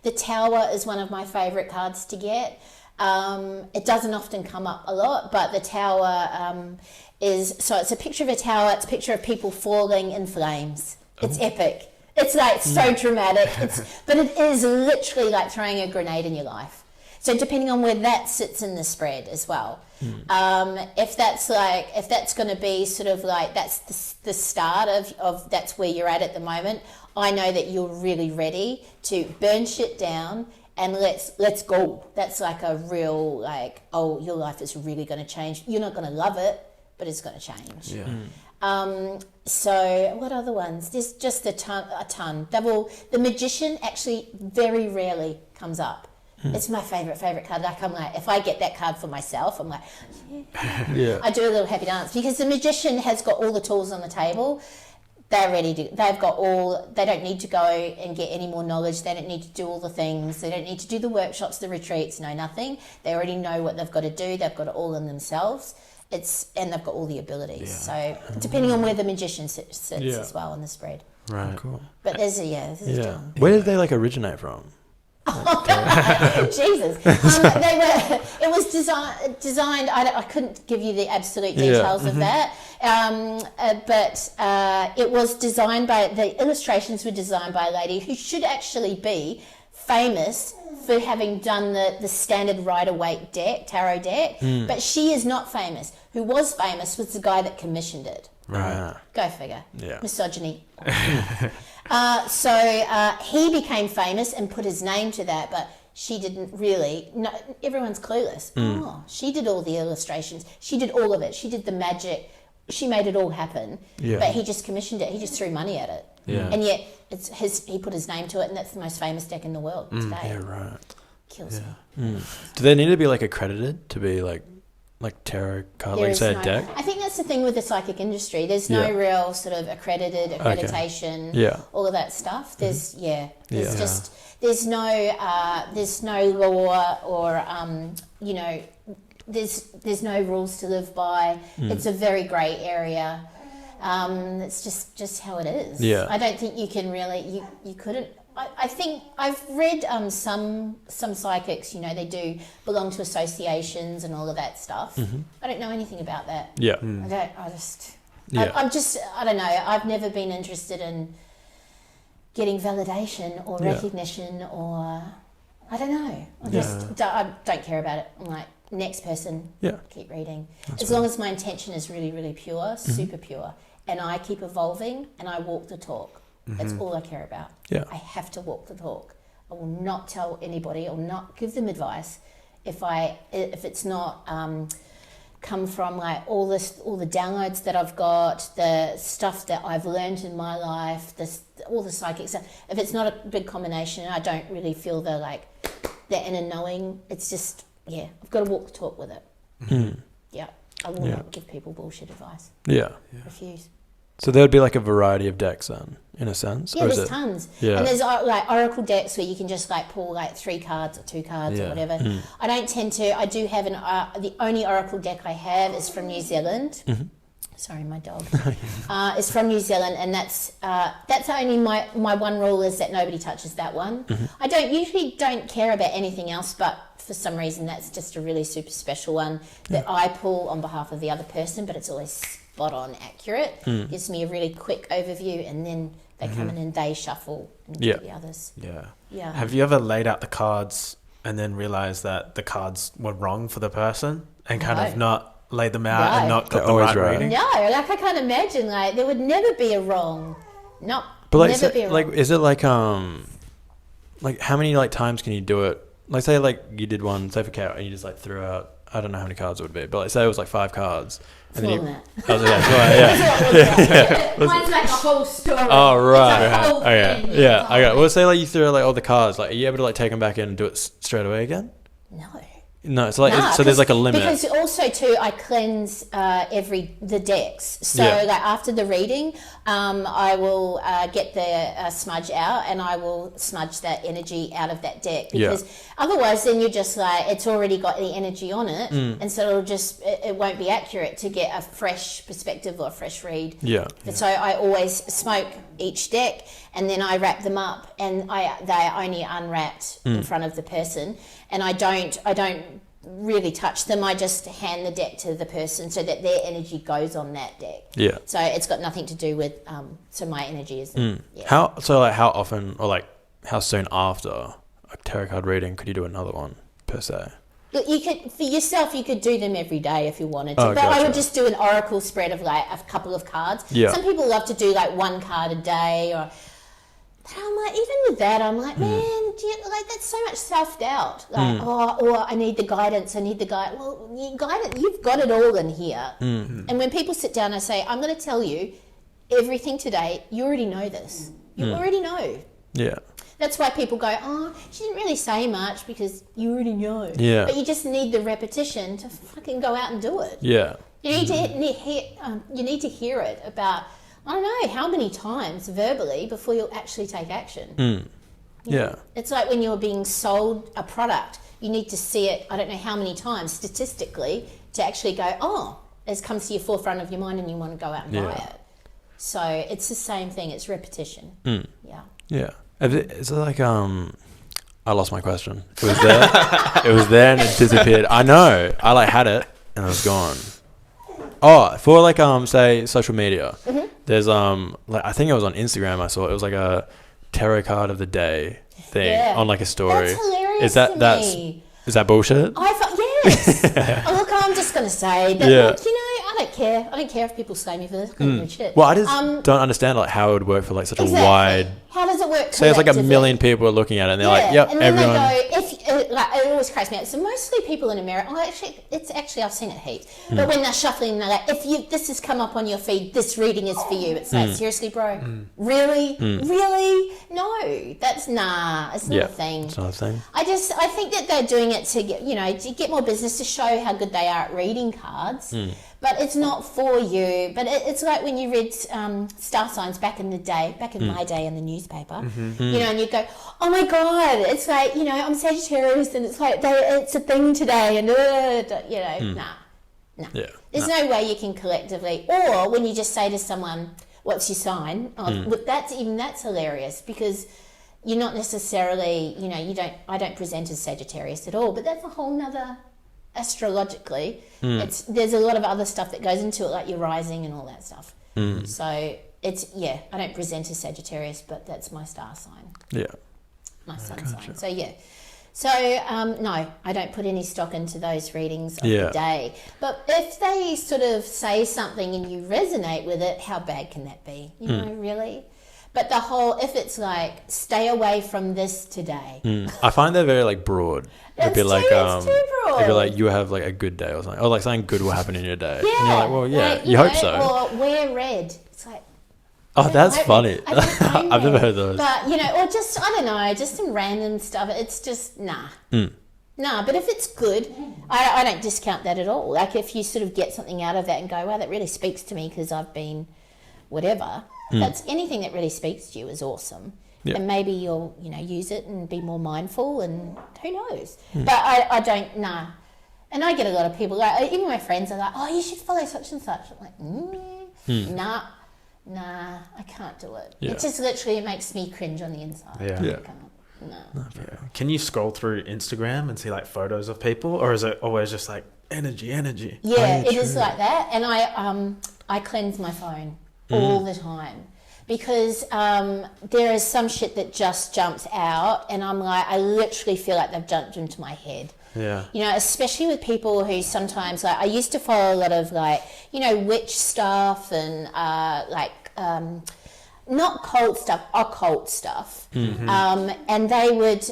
The Tower is one of my favorite cards to get. It doesn't often come up a lot, but the Tower it's a picture of a tower. It's a picture of people falling in flames. It's epic. It's like so dramatic. But it is literally like throwing a grenade in your life. So depending on where that sits in the spread as well. If that's going to be sort of like that's the start of that's where you're at the moment, I know that you're really ready to burn shit down and let's go. That's like a real like, oh, your life is really going to change. You're not going to love it, but it's going to change. Yeah. So what other ones? There's just a ton. The Magician actually very rarely comes up. It's my favorite card. Like I'm like, if I get that card for myself, I'm like, yeah. I do a little happy dance because the Magician has got all the tools on the table, they're ready to, they don't need to go and get any more knowledge. They don't need to do all the things. They don't need to do the workshops, the retreats, nothing. They already know what they've got to do. They've got it all in themselves. And they've got all the abilities. So depending on where the magician sits as well in the spread. Right. Cool. But this is John. Where did they like originate from? Jesus. It was designed, I couldn't give you the absolute details of that, but it was designed the illustrations were designed by a lady who should actually be famous for having done the standard Rider-Waite deck, tarot deck, but she is not famous. Who was famous was the guy that commissioned it. Right. Go figure. Yeah. Misogyny. So he became famous and put his name to that, but she didn't really. No, everyone's clueless. Oh, she did all the illustrations. She did all of it. She did the magic. She made it all happen. Yeah. But he just commissioned it. He just threw money at it. Yeah. And yet he put his name to it, and that's the most famous deck in the world today. Yeah, right. Kills me. Do they need to be like accredited to be like tarot card, like say a deck? I think that's the thing with the psychic industry. There's no real sort of accreditation, all of that stuff. There's just there's no law or there's no rules to live by. It's a very grey area. It's just how it is. Yeah. I don't think you can really you couldn't. I think I've read some psychics, they do belong to associations and all of that stuff. I don't know anything about that. Yeah. I don't know. I've never been interested in getting validation or recognition or, I don't know. I don't care about it. I'm like, next person, keep reading. As long as my intention is really, really pure, super pure, and I keep evolving and I walk the talk. That's all I care about. Yeah. I have to walk the talk. I will not tell anybody or not give them advice if it's not come from like all the downloads that I've got, the stuff that I've learned in my life, all the psychic stuff. If it's not a big combination, I don't really feel the inner knowing. It's just I've got to walk the talk with it. Yeah, I will not give people bullshit advice. Yeah. Refuse. So there would be like a variety of decks then, in a sense? Yeah, there's tons. Yeah. And there's like oracle decks where you can just like pull like 3 cards or 2 cards or whatever. I don't tend to. I do have the only oracle deck I have is from New Zealand. Sorry, my dog. It's from New Zealand, and that's only my one rule is that nobody touches that one. I usually don't care about anything else, but for some reason that's just a really super special one that I pull on behalf of the other person, but it's always spot on accurate. Gives me a really quick overview, and then they come in and they shuffle and do the others. Yeah. Have you ever laid out the cards and then realized that the cards were wrong for the person and kind of not laid them out and not got the right reading? No, I can't imagine there would never be a wrong. No, but never be a wrong. Is it how many times can you do it? Like say you did one, say for Cale, and you just threw out, I don't know how many cards it would be, but say it was 5 cards. And then that. Mine's like a whole story. Oh, right. Whole okay. thing. Yeah. Okay. Well, say you threw out all the cards. Are you able to take them back in and do it straight away again? No. So there's a limit. Because also too, I cleanse the decks. So after the reading, I will get the smudge out and I will smudge that energy out of that deck, because otherwise then you're just it's already got the energy on it, and so it won't be accurate to get a fresh perspective or a fresh read. So I always smoke each deck and then I wrap them up, and they're only unwrapped in front of the person, and I don't really touch them. I just hand the deck to the person so that their energy goes on that deck. Yeah. So it's got nothing to do with so my energy is. How often or how soon after a tarot card reading could you do another one per se? Look, you could for yourself. You could do them every day if you wanted to, but gotcha. I would just do an oracle spread of a couple of cards. Yeah. Some people love to do 1 card a day, or. But I'm even with that, I'm man, that's so much self-doubt. I need the guidance, Well, you've got it all in here. And when people sit down, I say, I'm going to tell you everything today. You already know this. You already know. Yeah. That's why people go, she didn't really say much, because you already know. Yeah. But you just need the repetition to fucking go out and do it. Yeah. You need to hear it about... I don't know how many times verbally before you'll actually take action. Yeah. It's like when you're being sold a product, you need to see it, I don't know how many times statistically to actually go, oh, it comes to your forefront of your mind and you want to go out and buy it. So it's the same thing. It's repetition. Yeah. Yeah. Is it like, I lost my question. It was there. It was there and it disappeared. I know. I like had it and it was gone. Oh, for like say social media, there's like I think it was on Instagram. I saw it was like a tarot card of the day thing on like a story. That's hilarious to me. Is that bullshit? I thought yes. Oh, look, I'm just gonna say that. Look, you know, I don't care. I don't care if people slay me for this kind of shit. Well, I just don't understand like how it would work for like such a wide. How does it work? Say it's like a million people are looking at it, and they're like, "Yep, and then everyone." They go, it always cracks me out. So mostly people in America. Oh, actually, I've seen it heaps. But when they're shuffling, they're like, "If this has come up on your feed, this reading is for you." It's like, seriously, bro, really, really? No, it's not a thing. It's not a thing. I think that they're doing it to get more business, to show how good they are at reading cards. But it's not for you. But it's like when you read star signs back in my day in the newspaper, you know, and you go, oh my God, it's like, you know, I'm Sagittarius and it's like, it's a thing today and, you know, nah. Yeah. There's no way you can collectively, or when you just say to someone, what's your sign? That's hilarious because you're not necessarily, you know, I don't present as Sagittarius at all, but that's a whole nother, astrologically, there's a lot of other stuff that goes into it, like your rising and all that stuff. So I don't present as Sagittarius, but that's my star sign. Yeah. My sun sign. So no, I don't put any stock into those readings of the day. But if they sort of say something and you resonate with it, how bad can that be? You know, really? But the whole, if it's like, stay away from this today. I find they're very like broad. It'd be like, too broad. it'd be like, you have like a good day or something. Or like something good will happen in your day. Yeah. And you're like, well, yeah, like, you hope so. Or wear red. It's like, oh, that's funny. I've never heard those. But, you know, or just, I don't know, just some random stuff. It's just, nah. Nah, but if it's good, I don't discount that at all. Like if you sort of get something out of that and go, wow, that really speaks to me because I've been whatever. That's anything that really speaks to you is awesome. Yeah. And maybe you'll, you know, use it and be more mindful and who knows. But I don't, nah. And I get a lot of people, like even my friends are like, oh, you should follow such and such. I'm like, nah, I can't do it. Yeah. It just literally makes me cringe on the inside. Yeah. No. Can you scroll through Instagram and see like photos of people, or is it always just like energy? Yeah, it is like that. And I cleanse my phone all the time because there is some shit that just jumps out and I'm like, I literally feel like they've jumped into my head. Yeah. You know, especially with people who sometimes, like, I used to follow a lot of, like, you know, witch stuff and, not cold stuff, occult stuff. And they would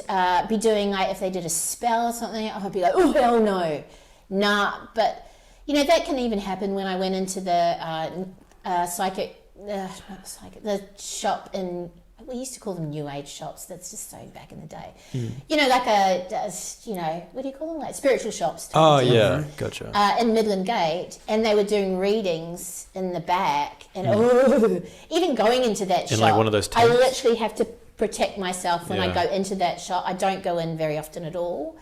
be doing, like, if they did a spell or something, I would be like, oh, hell no. Nah. But, you know, that can even happen when I went into the the shop in, we used to call them New Age shops. That's just so back in the day. You know, like what do you call them? Like spiritual shops. Oh, yeah. Gotcha. In Midland Gate. And they were doing readings in the back. And even going into that shop. In like one of those tents? I literally have to protect myself when I go into that shop. I don't go in very often at all.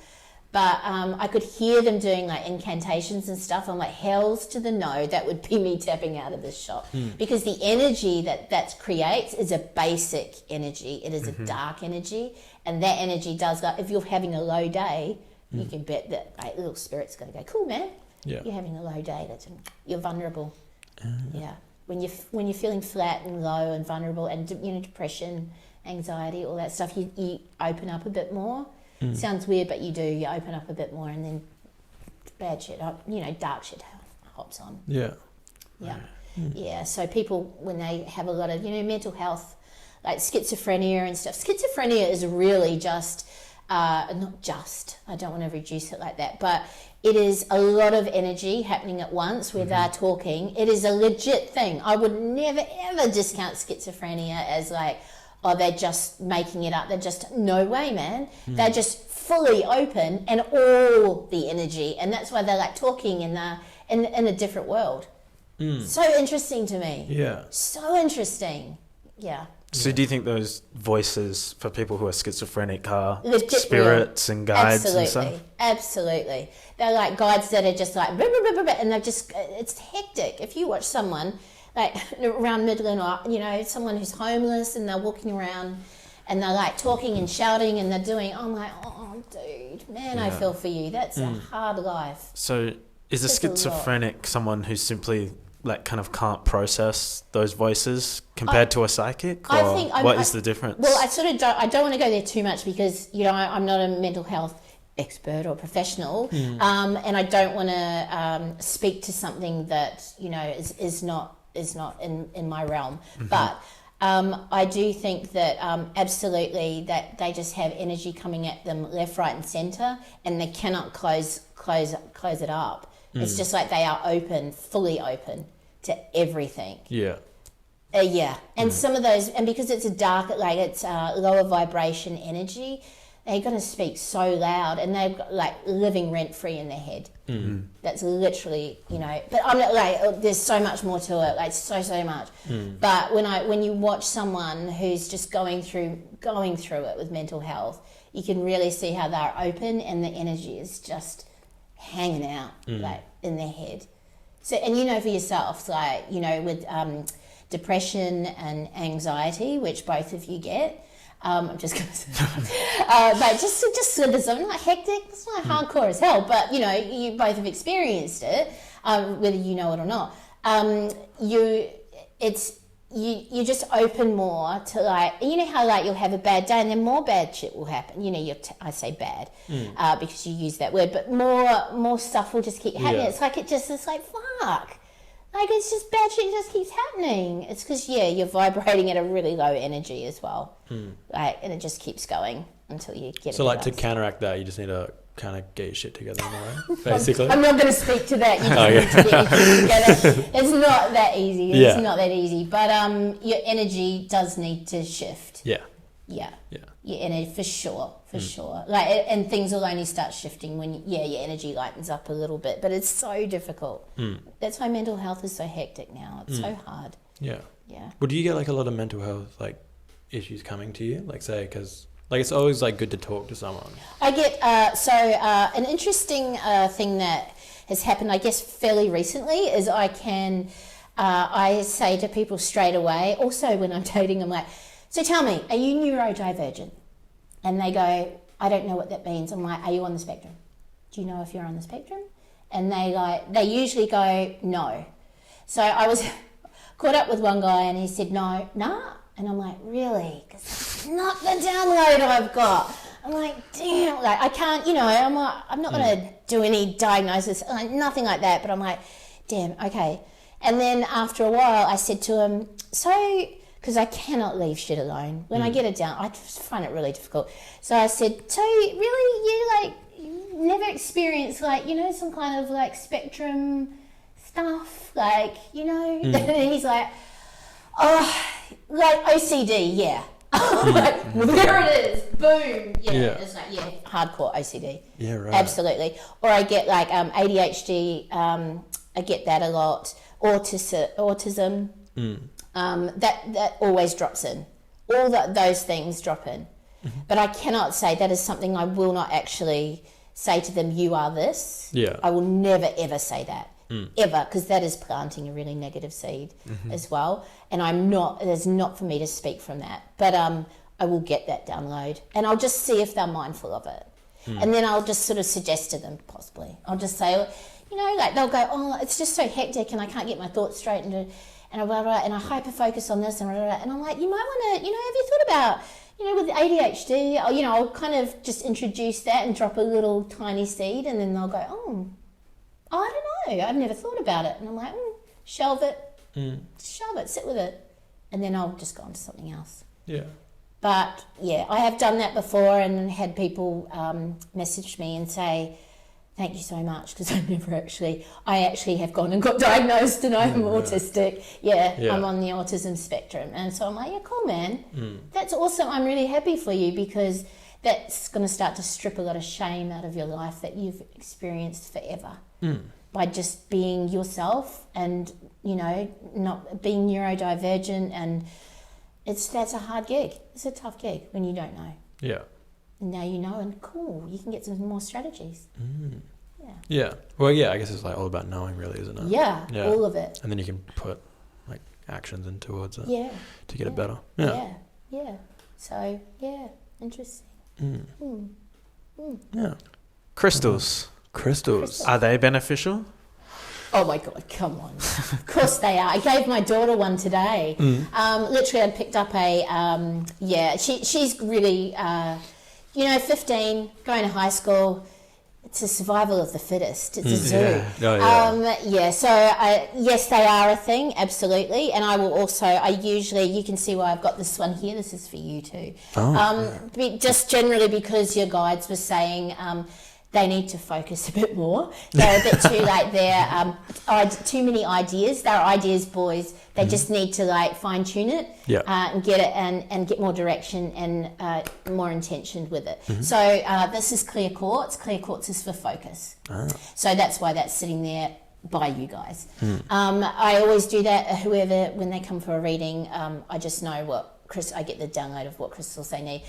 But I could hear them doing like incantations and stuff. I'm like, hells to the no, that would be me tapping out of this shop. Because the energy that creates is a basic energy. It is a dark energy. And that energy does, like, if you're having a low day, you can bet that like, little spirit's going to go, cool, man. Yeah. You're having a low day. You're vulnerable. When you're feeling flat and low and vulnerable and, you know, depression, anxiety, all that stuff, you open up a bit more. Sounds weird, but you do. You open up a bit more, and then bad shit, you know, dark shit hops on. Yeah. So people, when they have a lot of, you know, mental health, like schizophrenia and stuff. Schizophrenia is really just, not just. I don't want to reduce it like that, but it is a lot of energy happening at once where they're talking. It is a legit thing. I would never ever discount schizophrenia as like, oh, they're just making it up. They're just, no way, man. They're just fully open and all the energy. And that's why they're like talking in a different world. So interesting to me. Yeah. So interesting. Yeah. So do you think those voices for people who are schizophrenic are Legit spirits and guides and stuff? Absolutely. They're like guides that are just like, and they're just, it's hectic. If you watch someone like around Midland or, you know, someone who's homeless and they're walking around and they're like talking and shouting and they're doing, I'm like, oh, dude, man, I feel for you. That's a hard life. So is a schizophrenic someone who simply like kind of can't process those voices compared to a psychic? Or what is the difference? Well, I don't want to go there too much because, you know, I'm not a mental health expert or professional, and I don't want to speak to something that, you know, is not in my realm. But I do think that absolutely that they just have energy coming at them left, right, and centre, and they cannot close it up. It's just like they are open, fully open to everything. Yeah. And some of those, and because it's a dark, like it's lower vibration energy, they're going to speak so loud, and they've got like living rent free in their head. That's literally, you know. But I'm not like, there's so much more to it, like so much. But when you watch someone who's just going through it with mental health, you can really see how they're open, and the energy is just hanging out like in their head. So, and you know for yourself, like, you know, with depression and anxiety, which both of you get, I'm just going to say, but just sort of something not hectic, it's not hardcore as hell, but you know, you both have experienced it, whether you know it or not. You just open more to, like, you know how like you'll have a bad day and then more bad shit will happen. You know, I say bad because you use that word, but more stuff will just keep happening. It's like it's like fuck, like it's just bad shit just keeps happening. It's because you're vibrating at a really low energy as well, like, and it just keeps going until you get it. So like to counteract that, you just need to kind of get your shit together in a way, basically. I'm not going to speak to that. You just need to get your shit together. It's not that easy. It's not that easy. But your energy does need to shift. Yeah. Your energy, for sure. Like, and things will only start shifting when your energy lightens up a little bit. But it's so difficult. That's why mental health is so hectic now. It's so hard. Yeah. Well, do you get like a lot of mental health like issues coming to you? Like, say, because like it's always like good to talk to someone. I get an interesting thing that has happened, I guess, fairly recently is I say to people straight away, also when I'm dating, I'm like, so tell me, are you neurodivergent? And they go, I don't know what that means. I'm like, are you on the spectrum? Do you know if you're on the spectrum? And they usually go, no. So I was caught up with one guy and he said, nah. And I'm like, really? Because that's not the download I've got. I'm like, damn, like I can't, you know, I'm not going to do any diagnosis, like, nothing like that. But I'm like, damn, okay. And then after a while, I said to him, so, because I cannot leave shit alone. When I get it down, I just find it really difficult. So I said, so really, you never experienced like, you know, some kind of like spectrum stuff, like, you know? And he's like, oh, like OCD, yeah. Like, there it is, boom. It's like, hardcore OCD. Yeah, right. Absolutely. Or I get like ADHD, I get that a lot. Autism, that always drops in. All those things drop in. But I cannot say that is something I will not actually say to them, you are this. Yeah. I will never, ever say that. Ever, because that is planting a really negative seed as well, and it's not for me to speak from that, but I will get that download and I'll just see if they're mindful of it, and then I'll just sort of suggest to them, possibly I'll just say, you know, like they'll go, oh, it's just so hectic and I can't get my thoughts straight, and blah, blah, and I hyper focus on this and blah, blah, and I'm like, you might want to, you know, have you thought about, you know, with ADHD, or, you know, I'll kind of just introduce that and drop a little tiny seed, and then they'll go, oh, I don't know, I've never thought about it. And I'm like, shelve it, sit with it. And then I'll just go on to something else. Yeah. But, I have done that before and had people message me and say, thank you so much, because I actually have gone and got diagnosed and I'm autistic. I'm on the autism spectrum. And so I'm like, yeah, cool, man. That's awesome. I'm really happy for you, because that's going to start to strip a lot of shame out of your life that you've experienced forever by just being yourself and, you know, not being neurodivergent. And that's a hard gig. It's a tough gig when you don't know. Yeah. And now you know, and cool, you can get some more strategies. Yeah. Well, yeah, I guess it's like all about knowing, really, isn't it? Yeah, all of it. And then you can put like actions in towards it. Yeah. To get it better. Yeah. So, yeah, interesting. Yeah. Crystals. Are they beneficial? Oh my God, come on. Of course they are. I gave my daughter one today. Literally, I picked up she's really, 15, going to high school. It's a survival of the fittest. It's a zoo. Yes, they are a thing, absolutely. And I will also, you can see why I've got this one here. This is for you too. Just generally because your guides were saying they need to focus a bit more. They're a bit too too many ideas. They're ideas boys. They just need to fine tune it and get it and get more direction and more intention with it. So this is clear quartz. Clear quartz is for focus. So that's why that's sitting there by you guys. I always do that. When they come for a reading, I just know I get the download of what crystals they need.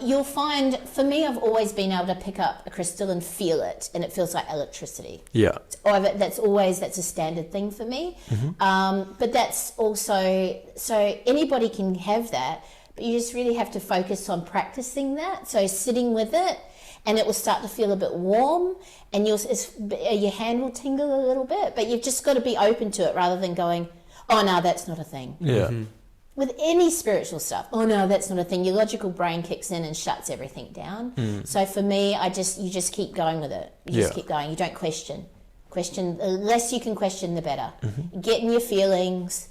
You'll find, for me, I've always been able to pick up a crystal and feel it, and it feels like electricity. Yeah. That's a standard thing for me. But that's also, so anybody can have that, but you just really have to focus on practicing that. So sitting with it, and it will start to feel a bit warm, and your hand will tingle a little bit, but you've just got to be open to it rather than going, oh no, that's not a thing. Yeah. With any spiritual stuff, oh no, that's not a thing. Your logical brain kicks in and shuts everything down. So for me, you just keep going with it. You just keep going. You don't question. The less you can question, the better. Get in your feelings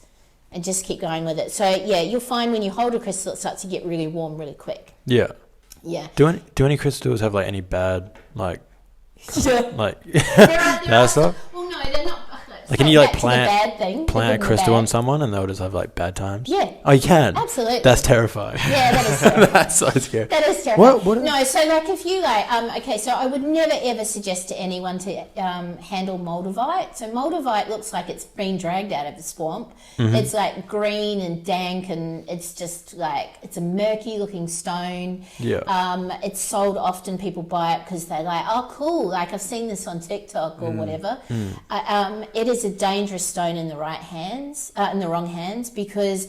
and just keep going with it. So yeah, you'll find when you hold a crystal, it starts to get really warm really quick. Yeah. Yeah. Do any crystals have any bad bad stuff? Well, no, they're not. Can you plant a crystal on someone and they'll just have bad times? Yeah. Oh, you can? Absolutely. That's terrifying. Yeah, that is terrifying. That's so scary. That is terrifying. No, so if you so I would never ever suggest to anyone to handle moldavite. So moldavite looks like it's been dragged out of the swamp. It's green and dank, and it's just it's a murky looking stone. Yeah. It's sold often. People buy it because they're oh cool, I've seen this on TikTok or whatever. It is a dangerous stone in the wrong hands, because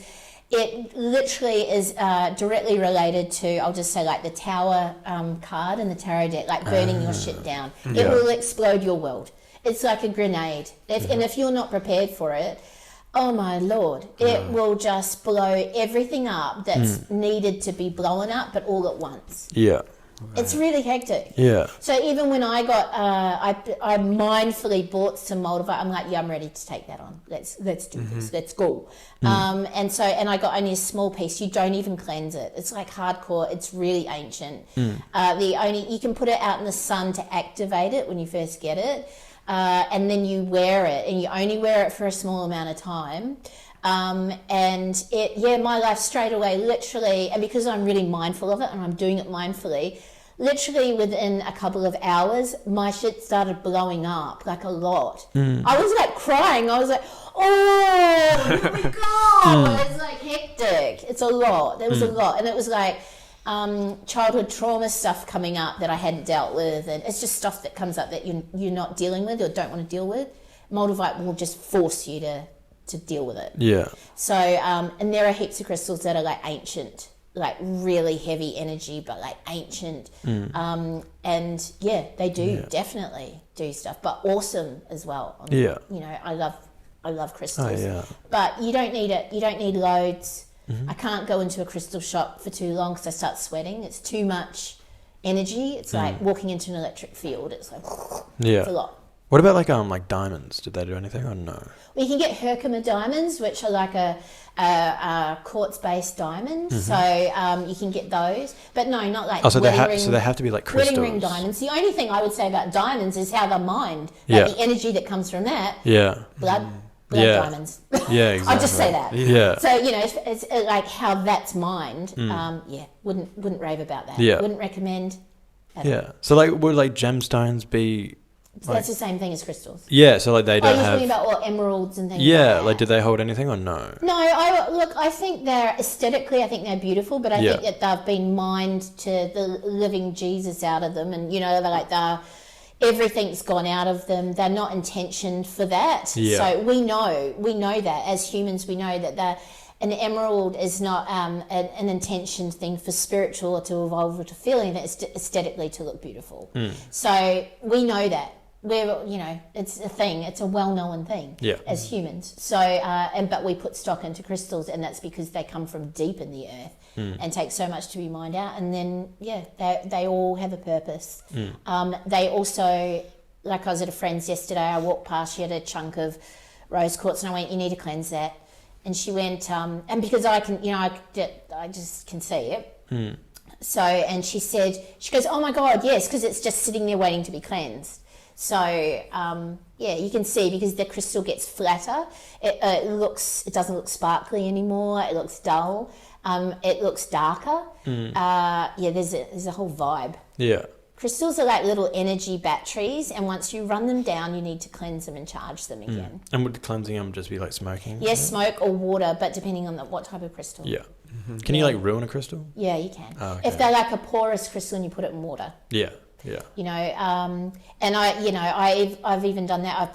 it literally is directly related to, I'll just say the Tower card in the tarot deck, burning your shit down. It will explode your world. It's like a grenade. And if you're not prepared for it, oh my Lord, it will just blow everything up that's needed to be blown up, but all at once. Yeah. Right. It's really hectic. Yeah. So even when I got, I mindfully bought some moldavite. I'm I'm ready to take that on. Let's do this. Let's go. And I got only a small piece. You don't even cleanse it. It's hardcore. It's really ancient. You can put it out in the sun to activate it when you first get it, and then you wear it, and you only wear it for a small amount of time. My life straight away, literally, and because I'm really mindful of it and I'm doing it mindfully, literally within a couple of hours, my shit started blowing up a lot. I was crying. I was oh my God. It's hectic. It's a lot. There was a lot. And it was childhood trauma stuff coming up that I hadn't dealt with. And it's just stuff that comes up that you're not dealing with or don't want to deal with. Moldavite will just force you to deal with it. Yeah. So, and there are heaps of crystals that are ancient, really heavy energy, but ancient. And yeah, they do definitely do stuff, but awesome as well. I love crystals. Oh, yeah. But you don't need it. You don't need loads. I can't go into a crystal shop for too long because I start sweating. It's too much energy. It's walking into an electric field. It's it's a lot. What about diamonds? Did they do anything or no? Well, you can get Herkimer diamonds, which are a quartz-based diamond. So you can get those, but no, not so they have to be crystals. Wedding ring diamonds. The only thing I would say about diamonds is how they're mined. The energy that comes from that. Yeah. Blood. blood diamonds. Yeah, exactly. I'll just say that. Yeah. So, it's like how that's mined. Wouldn't rave about that. Yeah. Wouldn't recommend. So would gemstones be... That's the same thing as crystals. Yeah, so they don't you're have... talking about emeralds and things Yeah, like that. do they hold anything or no? No, I think they're aesthetically, I think they're beautiful, but I think that they've been mined to the living Jesus out of them, and everything's gone out of them. They're not intentioned for that. Yeah. So we know that as humans, we know that an emerald is not an intentioned thing for spiritual or to evolve or to feel anything. It's aesthetically to look beautiful. So we know that. It's a thing. It's a well-known thing as humans. So, but we put stock into crystals, and that's because they come from deep in the earth and take so much to be mined out. And then, they all have a purpose. They also, like I was at a friend's yesterday, I walked past, she had a chunk of rose quartz, and I went, "You need to cleanse that." And she went, and because I can, I just can see it. So, and she goes, "Oh my God, yes, because it's just sitting there waiting to be cleansed." So, you can see because the crystal gets flatter. It doesn't look sparkly anymore. It looks dull. It looks darker. There's a whole vibe. Yeah. Crystals are like little energy batteries, and once you run them down, you need to cleanse them and charge them again. And would cleansing them just be like smoking? Yes, smoke or water, but depending on what type of crystal. Yeah. Mm-hmm. Can you ruin a crystal? Yeah, you can. Oh, okay. If they're like a porous crystal and you put it in water. Yeah. Yeah. And I've even done that. I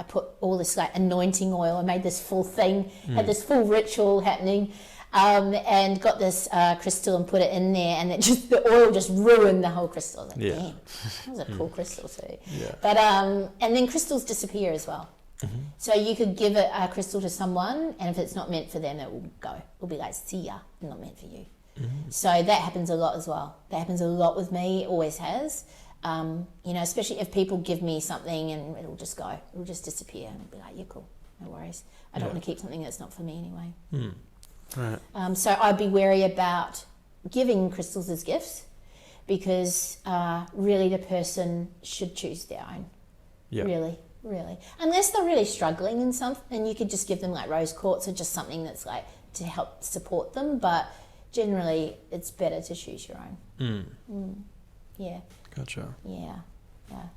put all this anointing oil. I made this full thing, had this full ritual happening, and got this crystal and put it in there, and the oil just ruined the whole crystal. Damn, that was a cool crystal too. Yeah. But and then crystals disappear as well. Mm-hmm. So you could give a crystal to someone, and if it's not meant for them, it will go. It will be like, "See ya, not meant for you." Mm-hmm. So that happens a lot as well. That happens a lot with me, always has. Especially if people give me something and it'll just go. It'll just disappear. And I'll be like, "Yeah, cool, no worries. I don't want to keep something that's not for me anyway." Right. So I'd be wary about giving crystals as gifts because really the person should choose their own. Yeah. Really. Unless they're really struggling in something, and you could just give them rose quartz or just something that's to help support them, but generally, it's better to choose your own. Yeah. Gotcha. Yeah.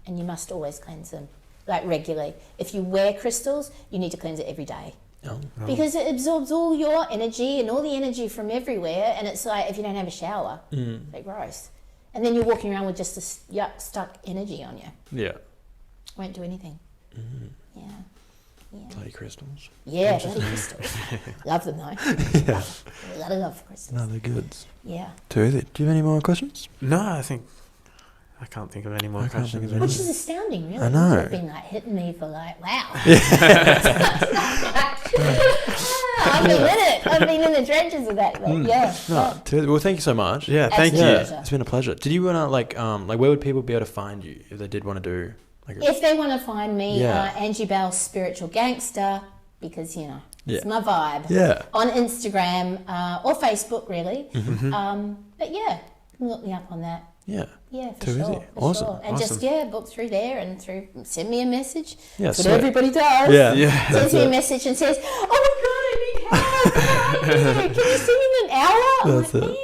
And you must always cleanse them, regularly. If you wear crystals, you need to cleanse it every day. Oh. Because it absorbs all your energy and all the energy from everywhere, and it's if you don't have a shower, it's gross. And then you're walking around with just this stuck energy on you. Yeah. Won't do anything. Yeah. Bloody crystals. Yeah, bloody crystals. Love them though. Yeah. A lot of love for crystals. No, they're good. Yeah. Do you have any more questions? No, I can't think of any more questions. Which is astounding, really. I know. You've been hitting me for wow. I've been in the trenches of that. But Well, thank you so much. Yeah, thank you. It's been a pleasure. Did you want to where would people be able to find you if they did want to do? If they want to find me, Angie the Spiritual Gangster, because it's my vibe. Yeah. On Instagram or Facebook, really. Mm-hmm. But you can look me up on that. Yeah. Yeah, for Too sure. easy. For Awesome. Sure. And Awesome. just book through there and send me a message. Yeah, That's what sweet. everybody does. Yeah. Sends me a message and says, "Oh my God, I need help. Can you see me in an hour?" That's I'm it. Man.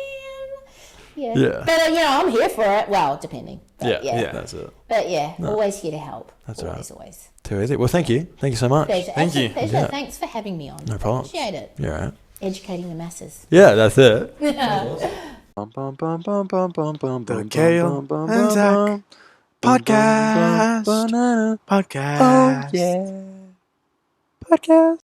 Yeah. Yeah. But I'm here for it. Well, depending. But, Yeah. That's it. But always here to help. That's always. Too easy. Well, thank you. Thank you so much. Pleasure. Thank you. Pleasure. Yeah. Thanks for having me on. No problem. Appreciate it. You're all right. Educating the masses. Yeah, that's it. The Cale and Zack podcast. Oh, yeah. Podcast.